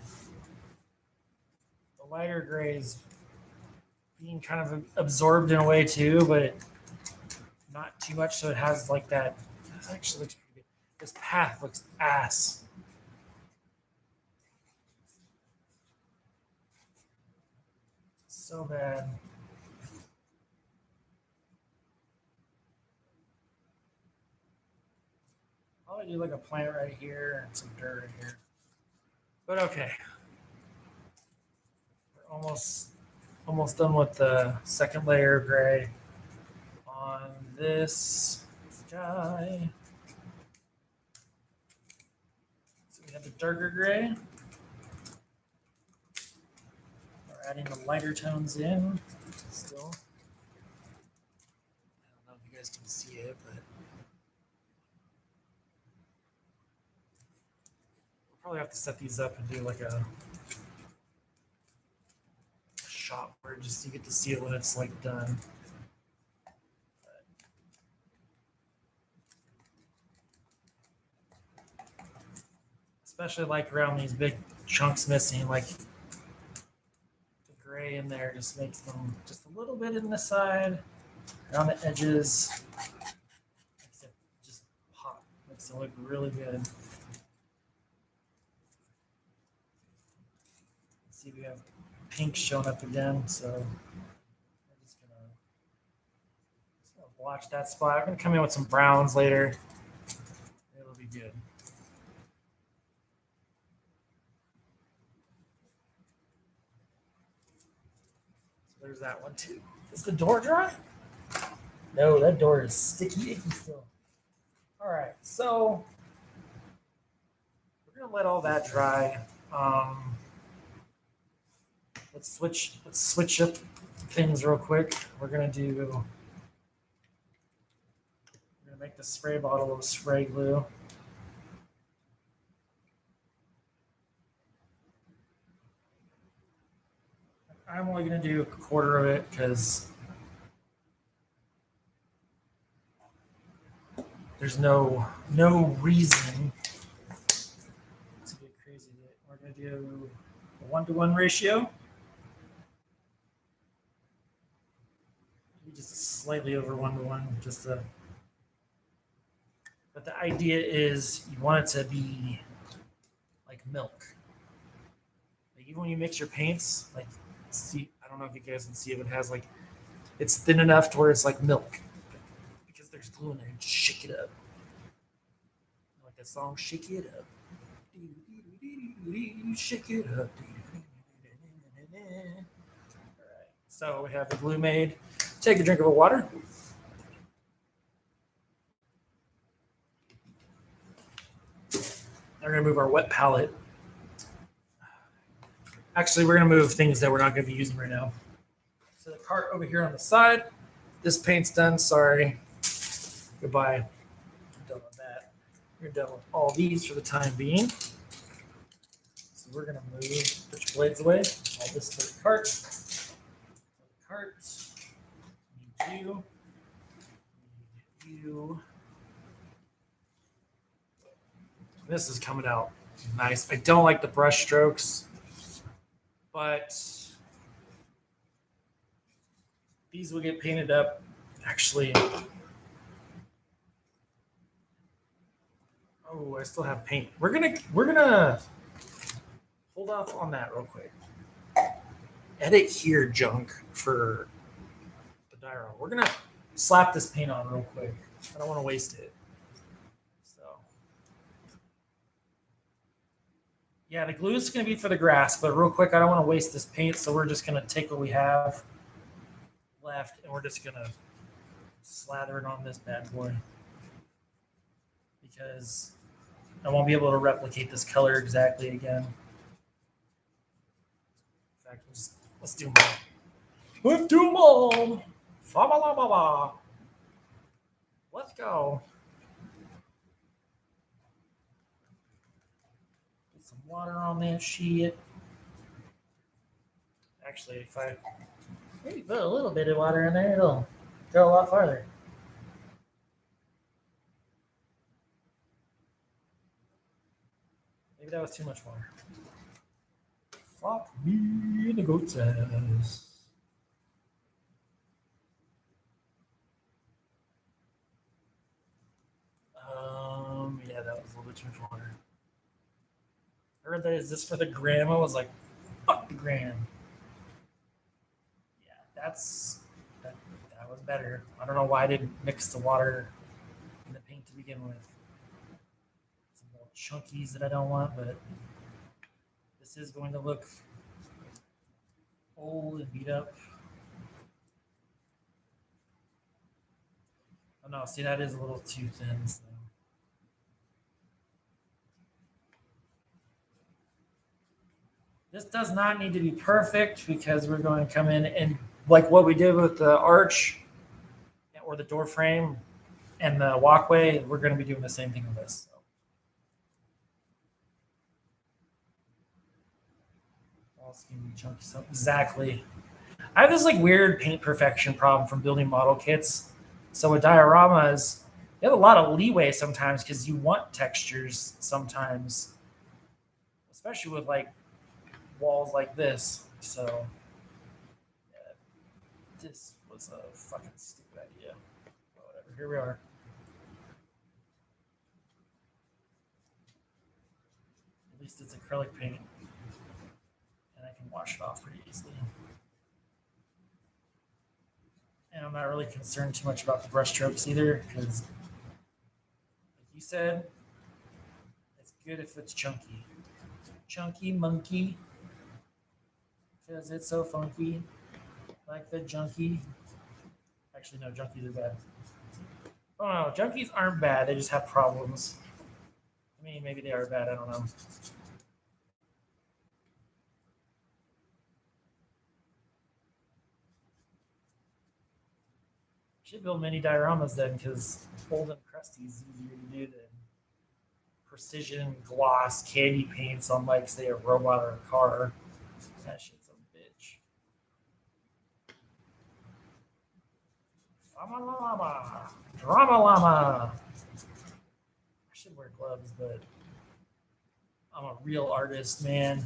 the lighter gray is being kind of absorbed in a way too, but not too much, so it has like that. That actually looks pretty good. This path looks ass. So bad. I'll do like a plant right here and some dirt right here. But okay. We're almost done with the second layer of gray on this guy. So we have the darker gray. We're adding the lighter tones in still. I don't know if you guys can see it, but we'll probably have to set these up and do like a shot where just you get to see it when it's like done. Especially like around these big chunks missing, like the gray in there just makes them just a little bit in the side, around the edges. to look really good. Let's see, we have pink showing up again, so I'm just gonna watch that spot. I'm gonna come in with some browns later. It'll be good. So there's that one too. Is the door dry? No, that door is sticky icky still. All right, so we're gonna let all that dry. Let's switch up things real quick. We're gonna make the spray bottle of spray glue. I'm only gonna do a quarter of it because there's no reason to get crazy. We're gonna do a 1-to-1 ratio. Maybe just slightly over 1-to-1, just to. But the idea is you want it to be like milk. Like even when you mix your paints, like see, I don't know if you guys can see it, but it has like it's thin enough to where it's like milk. Because there's glue in there, and just shake it up. Like that song, Shake It Up. Shake it up. Alright. So we have the glue made. Take a drink of water. We're going to move our wet palette. Actually, we're going to move things that we're not going to be using right now. So the cart over here on the side. This paint's done. Sorry. Goodbye. I'm done with that. We're done with all these for the time being. So we're going to move, put your blades away. All this to the cart. The cart. Need you. Need you. This is coming out nice. I don't like the brush strokes, but these will get painted up. Actually, oh, I still have paint. We're gonna hold off on that real quick. Edit here, junk, for the diorama. We're gonna slap this paint on real quick. I don't want to waste it. Yeah, the glue is going to be for the grass, but real quick, I don't want to waste this paint, so we're just going to take what we have left, and we're just going to slather it on this bad boy because I won't be able to replicate this color exactly again. In fact, let's do them all. Let's do them all. Fa-ba-la-ba-ba. Let's go. Water on that shit. Actually, if I maybe put a little bit of water in there, it'll go a lot farther. Maybe that was too much water. Fuck me in the goat's ass. Yeah, that was a little bit too much water. I heard that is this for the gram. I was like, fuck the gram. Yeah, that was better. I don't know why I didn't mix the water and the paint to begin with. Some more chunkies that I don't want, but this is going to look old and beat up. Oh no, see, that is a little too thin. So. This does not need to be perfect because we're going to come in and like what we did with the arch or the door frame and the walkway, we're going to be doing the same thing with this. So. All skinny, chunky stuff. Exactly. I have this like weird paint perfection problem from building model kits. So with dioramas, you have a lot of leeway sometimes because you want textures sometimes, especially with like walls like this. So yeah, this was a fucking stupid idea. But whatever, here we are. least it's acrylic paint, and I can wash it off pretty easily. And I'm not really concerned too much about the brush strokes either, because, like you said, it's good if it's chunky. Chunky monkey, because it's so funky, like the junkie. Actually, no, junkies are bad. Oh no, junkies aren't bad. They just have problems. I mean, maybe they are bad. I don't know. Should build mini dioramas then, because old and crusty is easier to do than precision gloss candy paints on, like, say, a robot or a car. That shit's a bitch. Fama llama, drama llama. I should wear gloves, but I'm a real artist, man.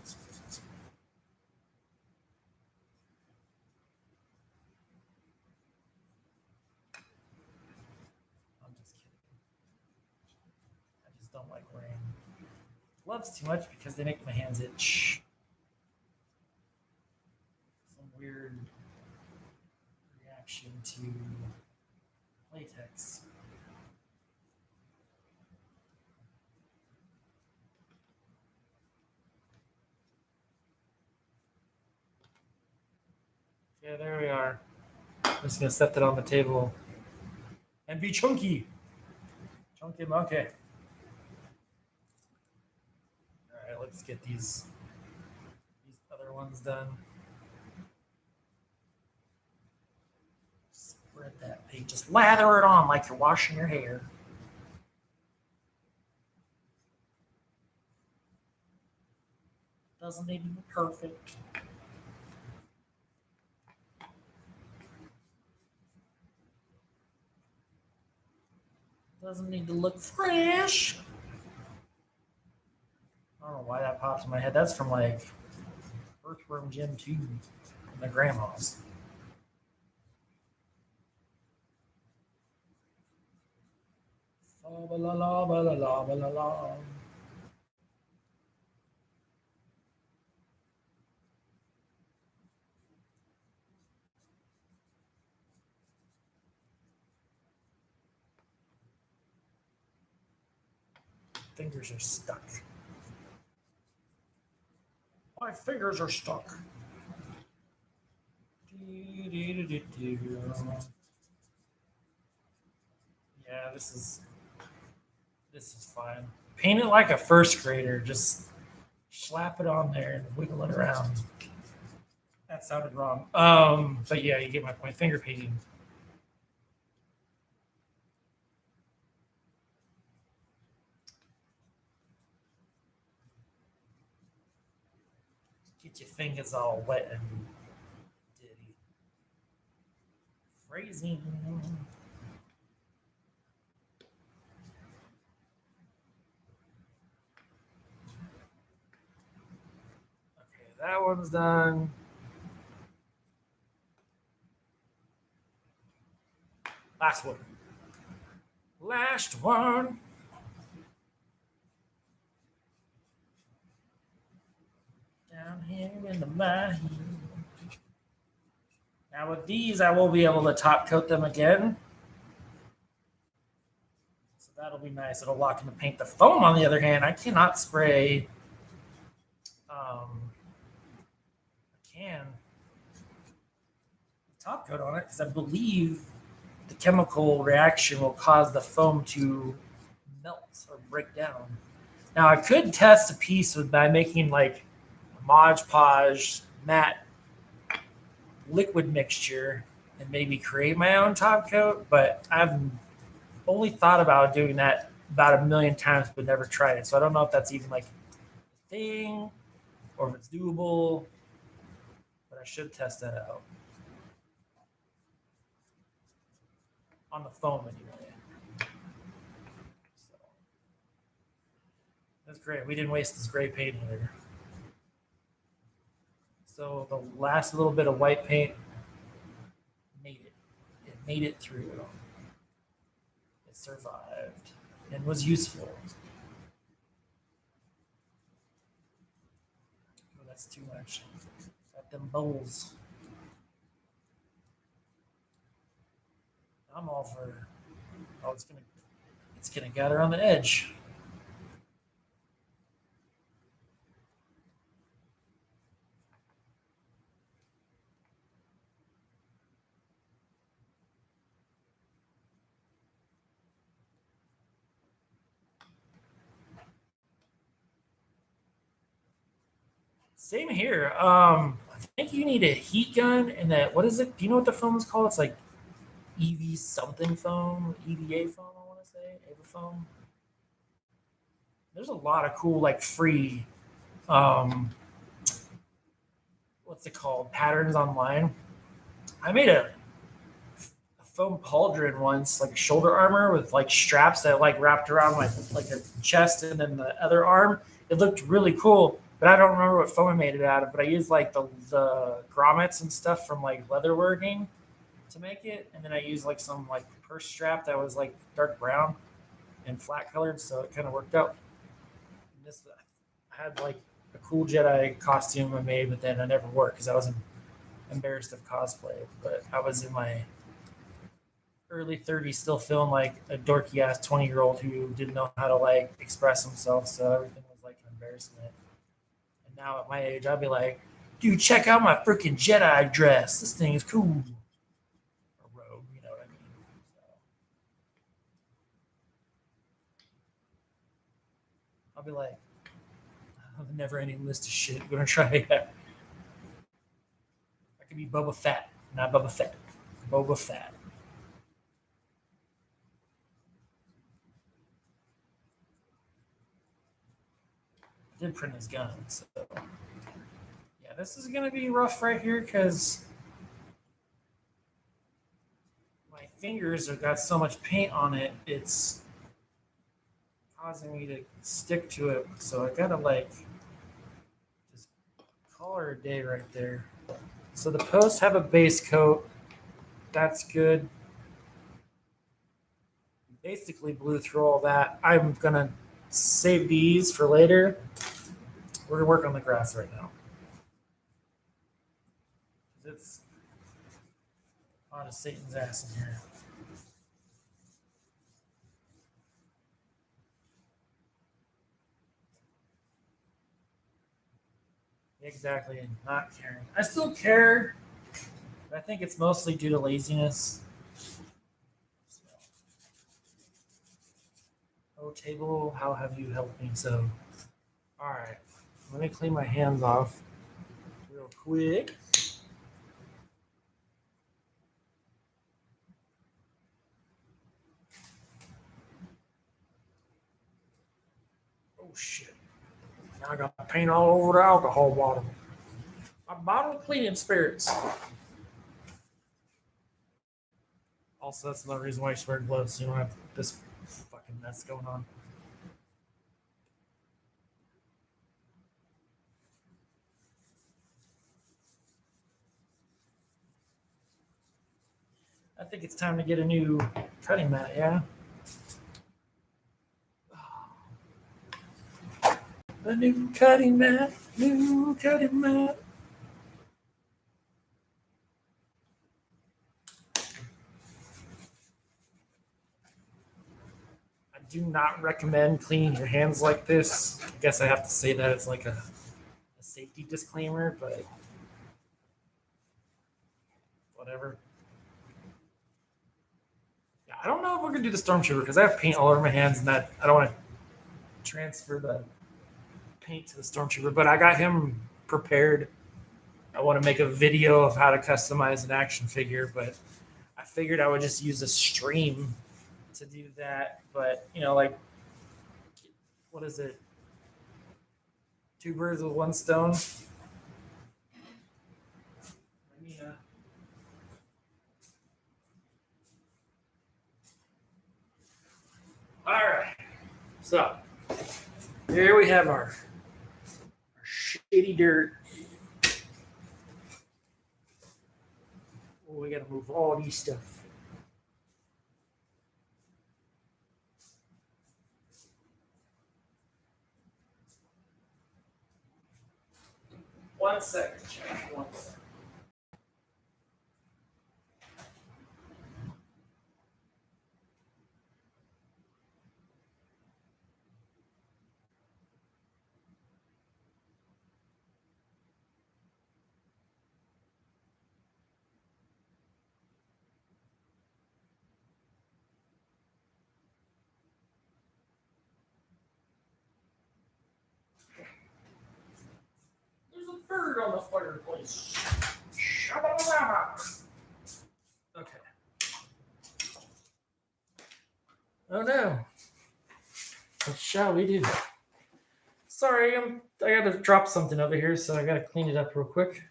I'm just kidding. I just don't like wearing gloves too much because they make my hands itch. Some weird reaction to latex. Yeah, there we are. I'm just gonna set that on the table and be chunky. Chunky monkey. All right, let's get these other ones done. Spread that paint. Just lather it on like you're washing your hair. Doesn't need to be perfect. Doesn't need to look fresh. I don't know why that pops in my head. That's from, like, Earthworm Jim 2 and the grandmas. Ba la la ba la la ba la la. Fingers are stuck. My fingers are stuck. Yeah, this is fine. Paint it like a first grader. Just slap it on there and wiggle it around. That sounded wrong. But yeah, you get my point. Finger painting. Get your fingers all wet and ditty. Phrasing. Okay, that one's done. Last one. Last one. Down here in the mine. Now with these, I will be able to top coat them again. So that'll be nice. It'll lock in the paint. The foam, on the other hand, I cannot spray a can top coat on it because I believe the chemical reaction will cause the foam to melt or break down. Now I could test a piece by making, like, a Mod Podge matte liquid mixture and maybe create my own top coat, but I've only thought about doing that about a million times but never tried it. So I don't know if that's even, like, a thing or if it's doable, but I should test that out. On the foam anyway. So that's great. We didn't waste this gray paint either. So the last little bit of white paint made it. It made it through. It survived and was useful. That's too much. Got them bowls. I'm all for. Oh, it's gonna gather on the edge. Same here. I think you need a heat gun and that. What is it? Do you know what the foam is called? It's like EV something foam, EVA foam. I want to say Ava foam. There's a lot of cool like free. Um, what's it called? Patterns online. I made a foam pauldron once, like shoulder armor with like straps that like wrapped around my like the chest and then the other arm. It looked really cool, but I don't remember what foam I made it out of. But I used like the grommets and stuff from like leatherworking to make it, and then I used like some like purse strap that was like dark brown and flat colored, so it kind of worked out. And this I had like a cool Jedi costume I made, but then I never wore it because I was embarrassed of cosplay. But I was in my early 30s still feeling like a dorky ass 20-year-old who didn't know how to like express himself, so everything was like an embarrassment. And now at my age I'd be like, dude, check out my freaking Jedi dress, this thing is cool. Or robe, you know what I mean. So I'll be like, I have a never ending list of shit I'm gonna try. I could be Boba Fett, not Boba Fett, Boba Fett. I did print his gun, so yeah, this is gonna be rough right here because my fingers have got so much paint on it, it's causing me to stick to it. So I gotta like just call her a day right there. So the posts have a base coat. That's good. Basically blew through all that. I'm gonna save these for later. We're gonna work on the grass right now. It's hot as Satan's ass in here. Exactly, and not caring. I still care, but I think it's mostly due to laziness. So, oh, table, how have you helped me? So, all right, let me clean my hands off real quick. Oh shit! Now I got paint all over the alcohol bottle. My bottle of cleaning spirits. Also, that's another reason why you should wear gloves. So you don't have this fucking mess going on. I think it's time to get a new cutting mat. Yeah. A new cutting mat. New cutting mat. I do not recommend cleaning your hands like this. I guess I have to say that as like a safety disclaimer, but whatever. Yeah, I don't know if we're gonna do the stormtrooper because I have paint all over my hands, and that I don't want to transfer the paint to the stormtrooper. But I got him prepared. I want to make a video of how to customize an action figure, but I figured I would just use a stream to do that. But you know, like what is it? Two birds with one stone. Let me, all right. So here we have our shitty dirt. Oh, we got to move all these stuff. 1 second, Chad. 1 second. There's a bird on the fireplace. Okay. Oh no. What shall we do? Sorry, I got to drop something over here, so I got to clean it up real quick.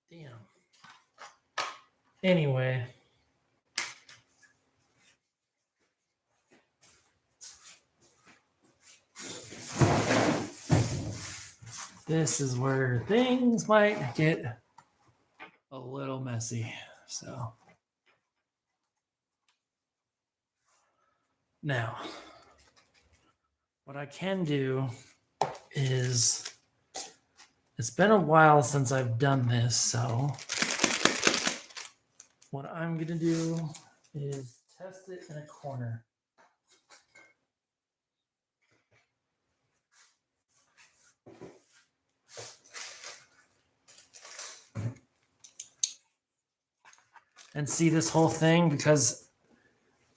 Damn. Anyway. This is where things might get a little messy. So now, what I can do is, it's been a while since I've done this, so what I'm going to do is test it in a corner. And see this whole thing, because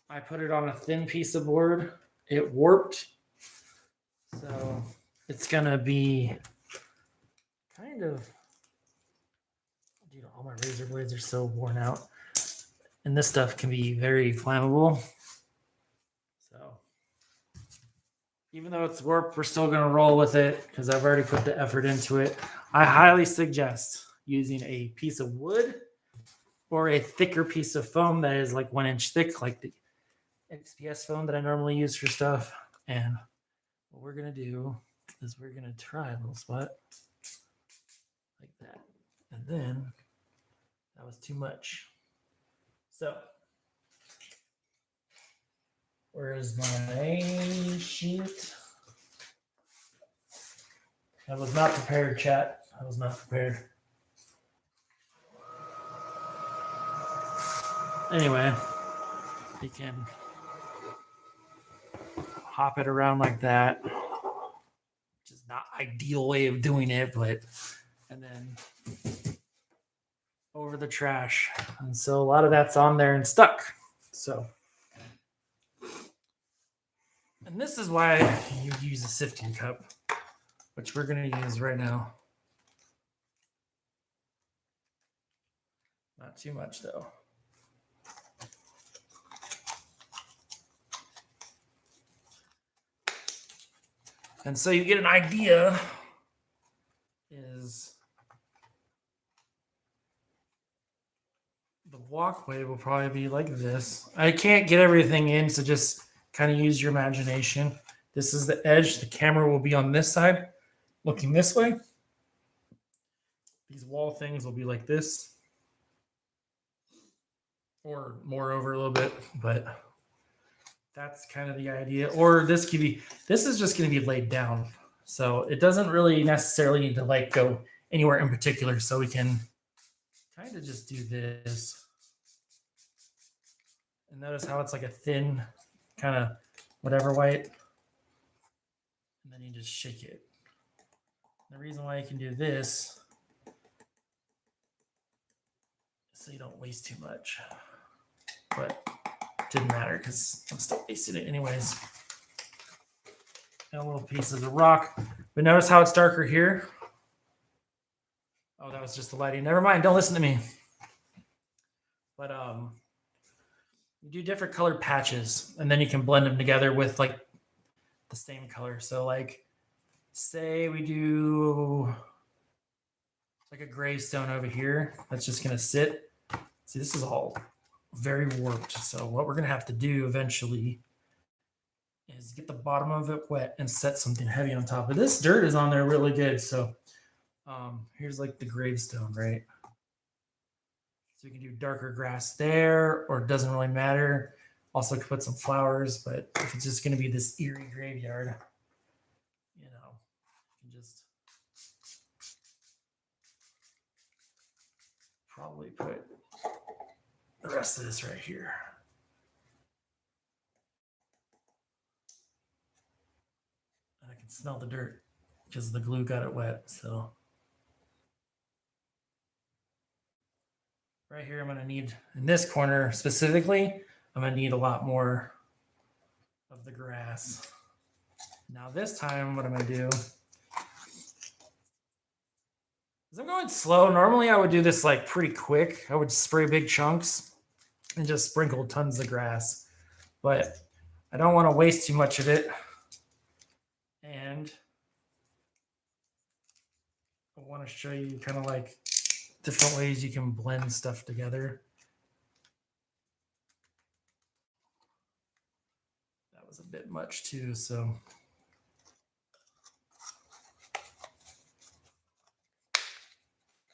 I put it on a thin piece of board, it warped. So it's going to be kind of, dude, all my razor blades are so worn out. And this stuff can be very flammable. So even though it's warped, we're still going to roll with it because I've already put the effort into it. I highly suggest using a piece of wood or a thicker piece of foam that is like 1 inch thick, like the XPS foam that I normally use for stuff. And what we're going to do is we're going to try a little spot like that. And then that was too much. So where is my sheet? I was not prepared, chat. I was not prepared. Anyway, you can hop it around like that, which is not ideal way of doing it, but, and then over the trash. And so a lot of that's on there and stuck. So, and this is why you use a sifting cup, which we're going to use right now. Not too much though. And so you get an idea is the walkway will probably be like this. I can't get everything in, so just kind of use your imagination. This is the edge. The camera will be on this side, looking this way. These wall things will be like this, or more over a little bit, but that's kind of the idea. Or this could be, this is just going to be laid down. So it doesn't really necessarily need to like go anywhere in particular. So we can kind of just do this. And notice how it's like a thin kind of whatever white. And then you just shake it. The reason why you can do this is so you don't waste too much. But didn't matter because I'm still wasting it anyways. And little pieces of rock. But notice how it's darker here. Oh, that was just the lighting. Never mind. Don't listen to me. But you do different colored patches, and then you can blend them together with like the same color. So like, say we do like a gravestone over here. That's just gonna sit. See, this is all very warped. So what we're going to have to do eventually is get the bottom of it wet and set something heavy on top. But this dirt is on there really good. So here's like the gravestone, right? So you can do darker grass there, or it doesn't really matter. Also could put some flowers, but if it's just going to be this eerie graveyard, you know, you can just probably put the rest of this right here. And I can smell the dirt because the glue got it wet. So right here, I'm going to need, in this corner specifically, I'm going to need a lot more of the grass. Now this time, what I'm going to do is I'm going slow. Normally I would do this like pretty quick. I would spray big chunks and just sprinkle tons of grass, but I don't want to waste too much of it. And I want to show you kind of like different ways you can blend stuff together. That was a bit much too, so.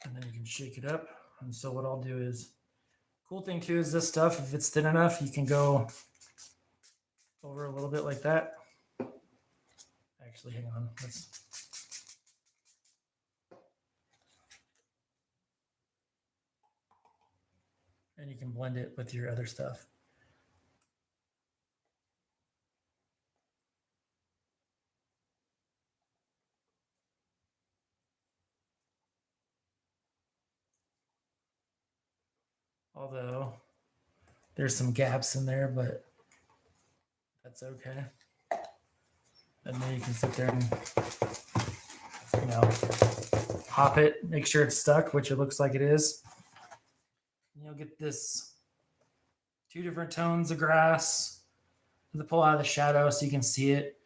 And then you can shake it up. And so what I'll do is, cool thing too is this stuff, if it's thin enough, you can go over a little bit like that. Actually, hang on. And you can blend it with your other stuff. Although there's some gaps in there, but that's okay. And then you can sit there and, you know, hop it, make sure it's stuck, which it looks like it is. And you'll get this 2 different tones of grass to pull out of the shadow so you can see it.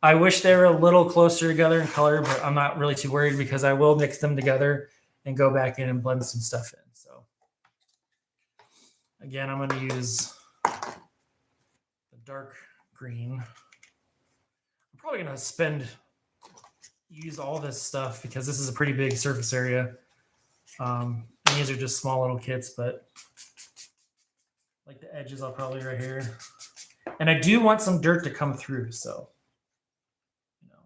I wish they were a little closer together in color, but I'm not really too worried because I will mix them together and go back in and blend some stuff in. So again, I'm going to use the dark green. I'm probably going to use all this stuff because this is a pretty big surface area. And these are just small little kits, but like the edges, I'll probably right here. And I do want some dirt to come through, so you know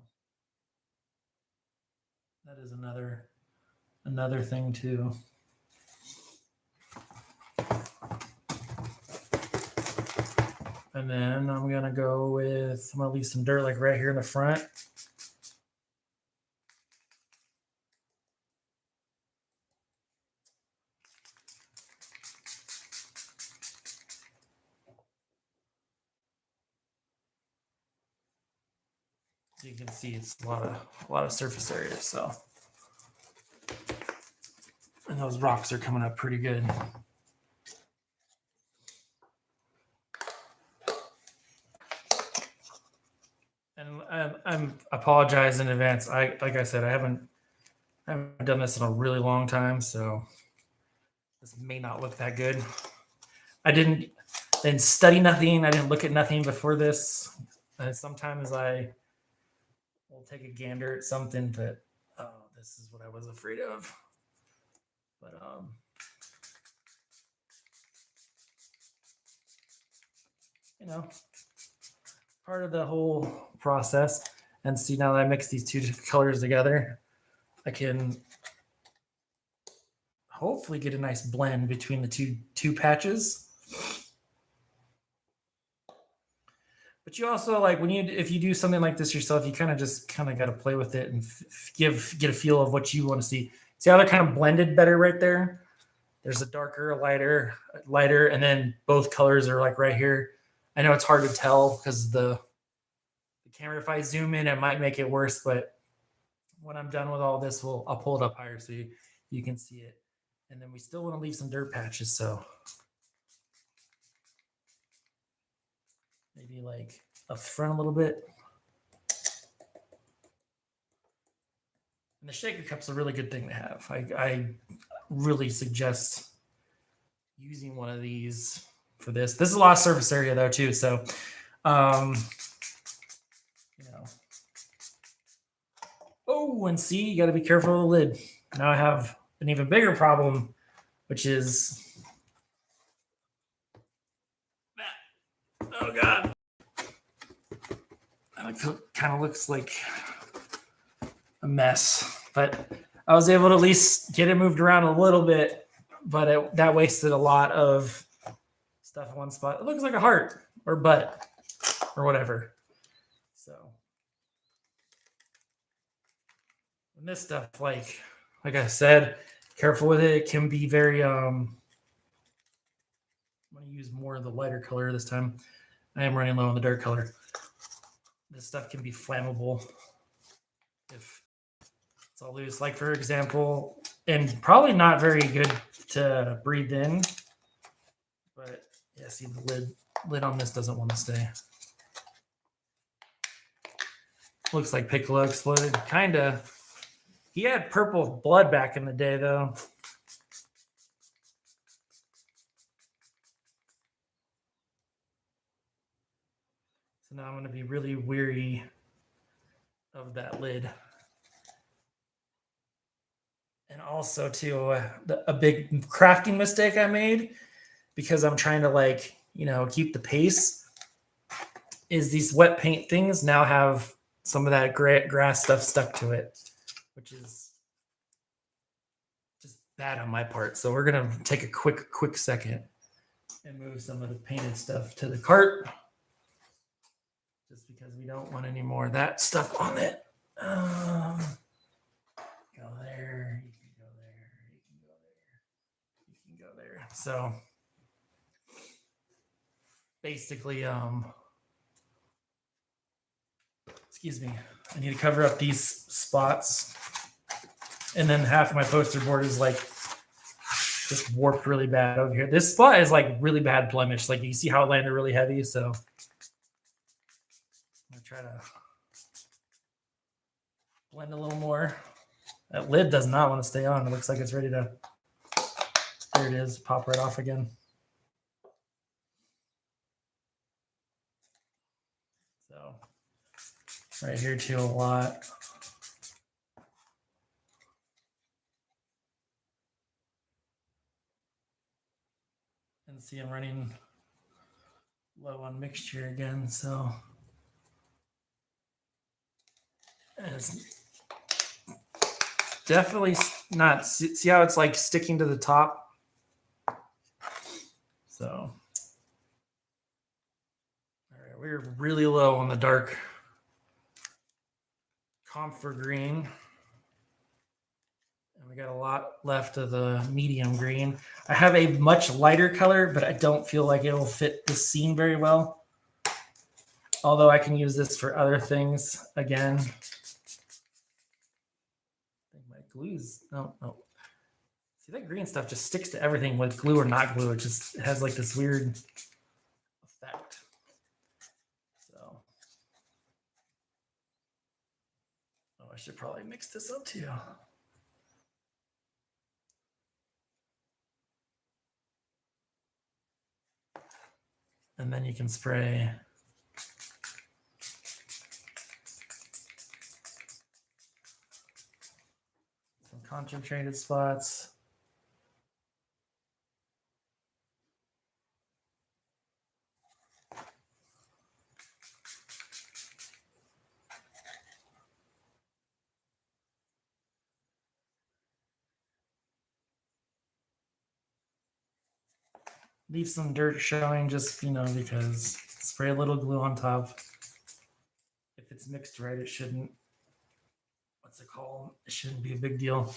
that is another thing too. And then I'm gonna leave some dirt like right here in the front. So you can see it's a lot of surface area. So, and those rocks are coming up pretty good. And I'm apologize in advance. Like I said, I haven't done this in a really long time, so this may not look that good. I didn't study nothing. I didn't look at nothing before this. Sometimes I will take a gander at something, but this is what I was afraid of. But you know, part of the whole process. And see, now that I mix these 2 colors together, I can hopefully get a nice blend between the two patches. But you also, like, if you do something like this yourself, you kind of got to play with it and get a feel of what you want to see. See how they're kind of blended better right there? There's a darker, a lighter, and then both colors are like right here. I know it's hard to tell because the camera, if I zoom in, it might make it worse, but when I'm done with all this, I'll pull it up higher so you can see it. And then we still want to leave some dirt patches, so maybe like up front a little bit. And the shaker cup's a really good thing to have. I really suggest using one of these for this. This is a lot of surface area though too, so you know. Oh, and see, you got to be careful of the lid. Now I have an even bigger problem, which is that Oh God. It kind of looks like a mess, but I was able to at least get it moved around a little bit, but that wasted a lot of stuff in one spot. It looks like a heart or butt or whatever. So, and this stuff, like I said, careful with it. It can be very I'm going to use more of the lighter color this time. I am running low on the dark color. This stuff can be flammable if it's all loose. Like, for example, and probably not very good to breathe in. But yeah, see, the lid on this doesn't want to stay. Looks like Piccolo exploded. Kind of. He had purple blood back in the day, though. So now I'm going to be really weary of that lid. And also, too, a big crafting mistake I made, because I'm trying to, keep the pace, is these wet paint things now have some of that grass stuff stuck to it, which is just bad on my part. So we're going to take a quick second and move some of the painted stuff to the cart, just because we don't want any more of that stuff on it. Go there. You can go there. You can go there. You can go there. So basically, excuse me, I need to cover up these spots. And then half of my poster board is just warped really bad over here. This spot is really bad blemish. You see how it landed really heavy. So I'm going to try to blend a little more. That lid does not want to stay on. It looks like it's ready to, there it is, pop right off again. So right here too, a lot. And see, I'm running low on mixture again, so it's definitely not. See how it's sticking to the top? So, all right, we're really low on the dark comfort green. And we got a lot left of the medium green. I have a much lighter color, but I don't feel like it will fit the scene very well. Although I can use this for other things again. I think my glue's, no. See, that green stuff just sticks to everything with glue or not glue. It just has this weird effect. So, I should probably mix this up too. And then you can spray some concentrated spots. Leave some dirt showing just, because spray a little glue on top. If it's mixed right, it shouldn't, what's it called? It shouldn't be a big deal.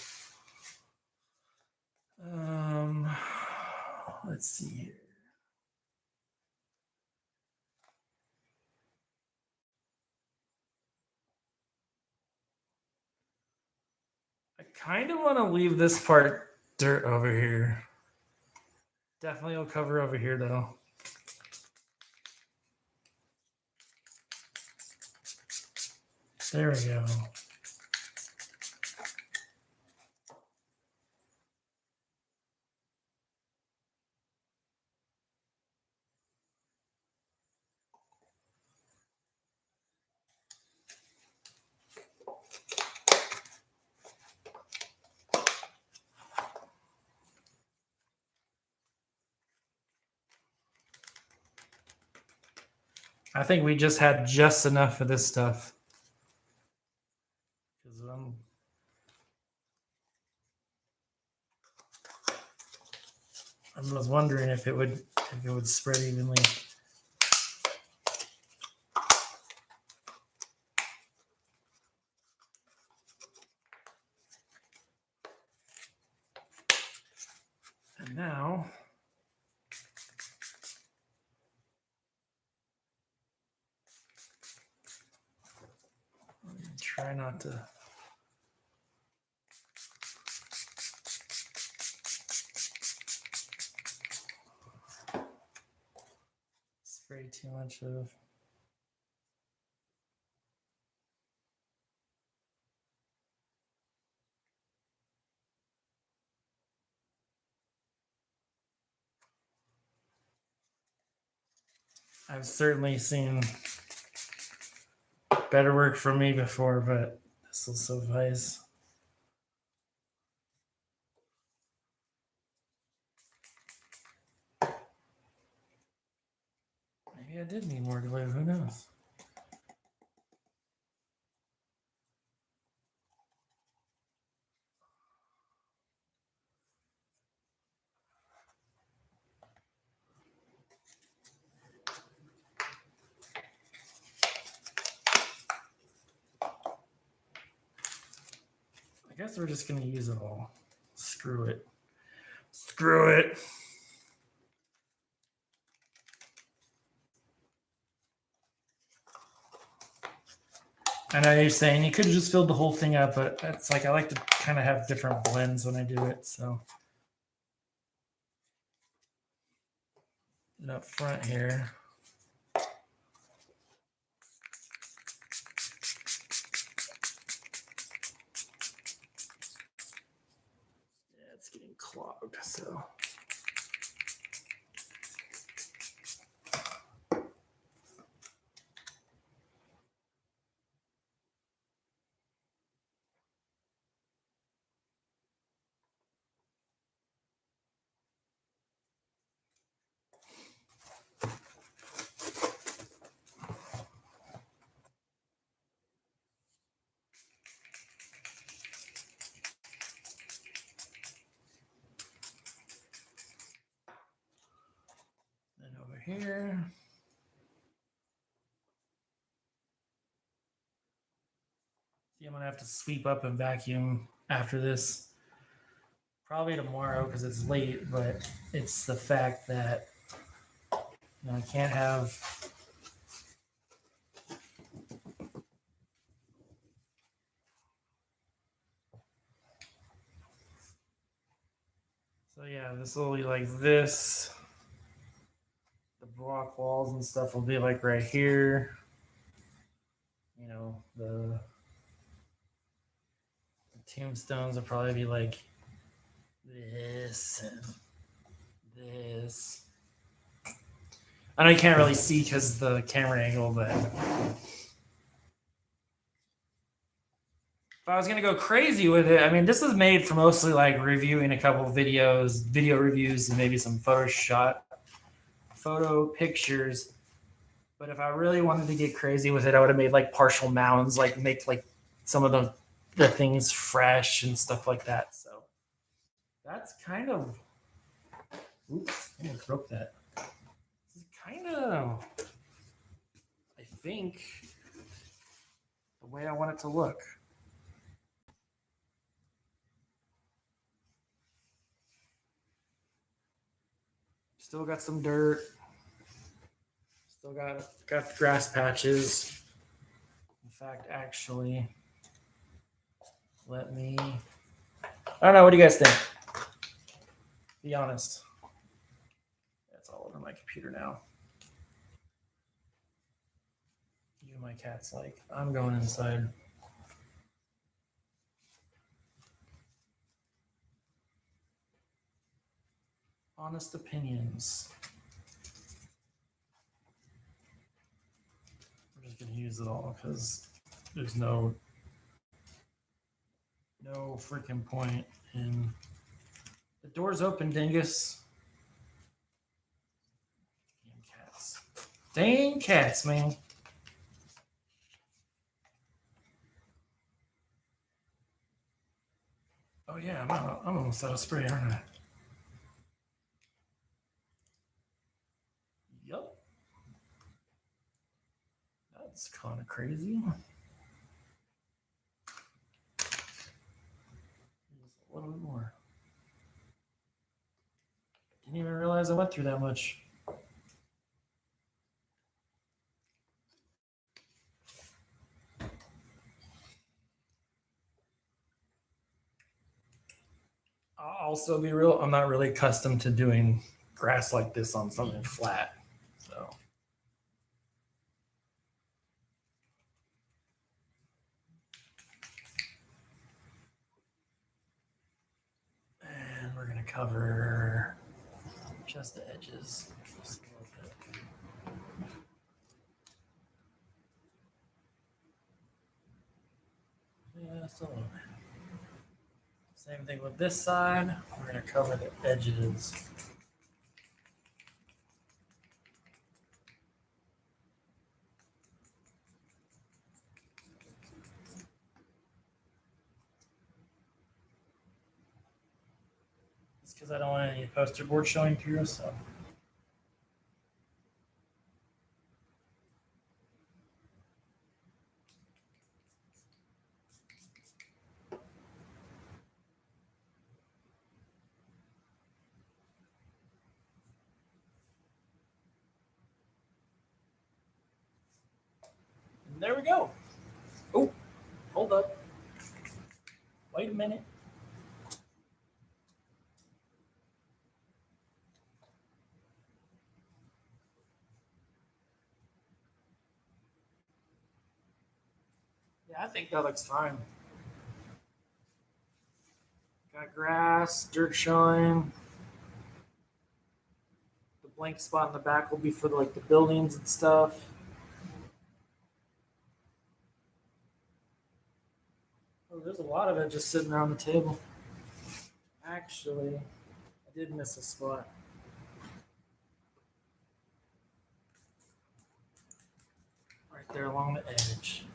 Let's see here. I kind of want to leave this part dirt over here. Definitely will cover over here though. There we go. I think we just had just enough of this stuff. I was wondering if it would spread evenly. And now try not to spray too much of. I've certainly seen better work from me before, but this will suffice. Maybe I did need more glue, who knows? I guess we're just going to use it all. Screw it. Screw it. I know you're saying you could have just filled the whole thing up, but it's like I like to kind of have different blends when I do it. So and up front here. Yeah, it's getting clogged, so. Here. See, I'm gonna have to sweep up and vacuum after this. Probably tomorrow because it's late, but it's the fact that I can't have so yeah, this will be like this. Block walls and stuff will be like right here. You know, the tombstones will probably be like this and this. I know you can't really see because the camera angle, but if I was gonna go crazy with it, I mean, this is made for mostly like reviewing a couple of videos, video reviews, and maybe some photo pictures. But if I really wanted to get crazy with it, I would have made like partial mounds, like make like some of the things fresh and stuff like that. So that's kind of, oops, I broke that. This is kind of, I think, the way I want it to look. Still got some dirt. Still got grass patches. In fact, actually, let me. I don't know. What do you guys think? Be honest. That's all over my computer now. Even my cat's like, I'm going inside. Honest opinions. I'm just gonna use it all because there's no freaking point in. The door's open, dingus. Damn cats. Dang cats, man. Oh yeah, I'm almost out of spray, aren't I? Yup. That's kind of crazy. A little bit more. Didn't even realize I went through that much. I'll also be real, I'm not really accustomed to doing grass like this on something flat. So and we're gonna cover just the edges. Just a little bit. Yeah, just a little bit. Same thing with this side. We're gonna cover the edges. It's because I don't want any poster board showing through, so. And there we go. Oh, hold up. Wait a minute. Yeah, I think that looks fine. Got grass, dirt showing. The blank spot in the back will be for like the buildings and stuff. Oh, there's a lot of it just sitting around the table. Actually, I did miss a spot. Right there along the edge.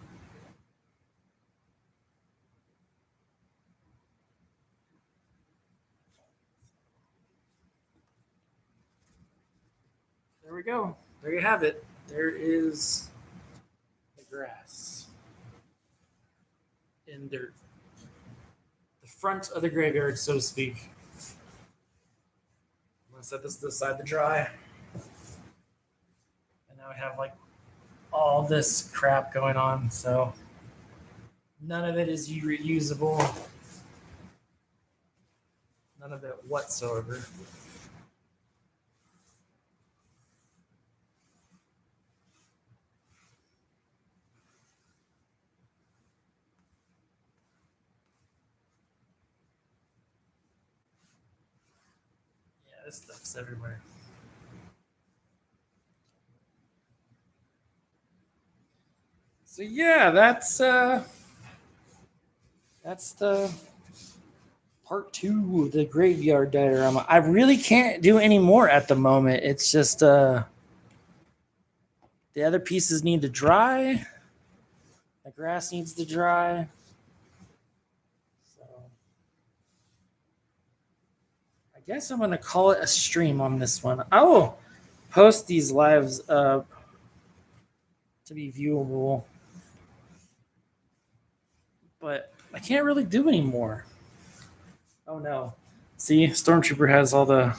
There we go. There you have it. There is the grass in dirt. The front of the graveyard, so to speak. I'm gonna set this to the side to dry. And now we have like all this crap going on, so none of it is reusable. None of it whatsoever. Yeah, this stuff's everywhere. So yeah, that's the part 2 of the graveyard diorama. I really can't do any more at the moment. It's just the other pieces need to dry. The grass needs to dry. So I guess I'm gonna call it a stream on this one. I will post these lives up to be viewable, but I can't really do anymore. Oh no. See, Stormtrooper has all the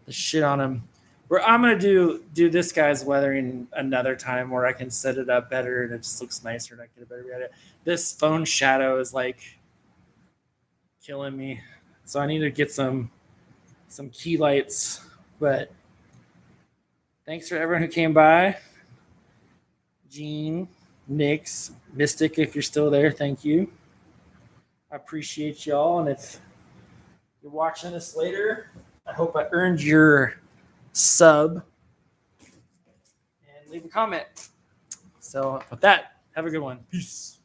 shit on him. Where I'm gonna do this guy's weathering another time where I can set it up better and it just looks nicer and I get a better edit. This phone shadow is like killing me. So I need to get some key lights. But thanks for everyone who came by. Gene, Nix, Mystic, if you're still there, thank you. I appreciate y'all. And if you're watching this later, I hope I earned your sub. And leave a comment. So with that, have a good one. Peace.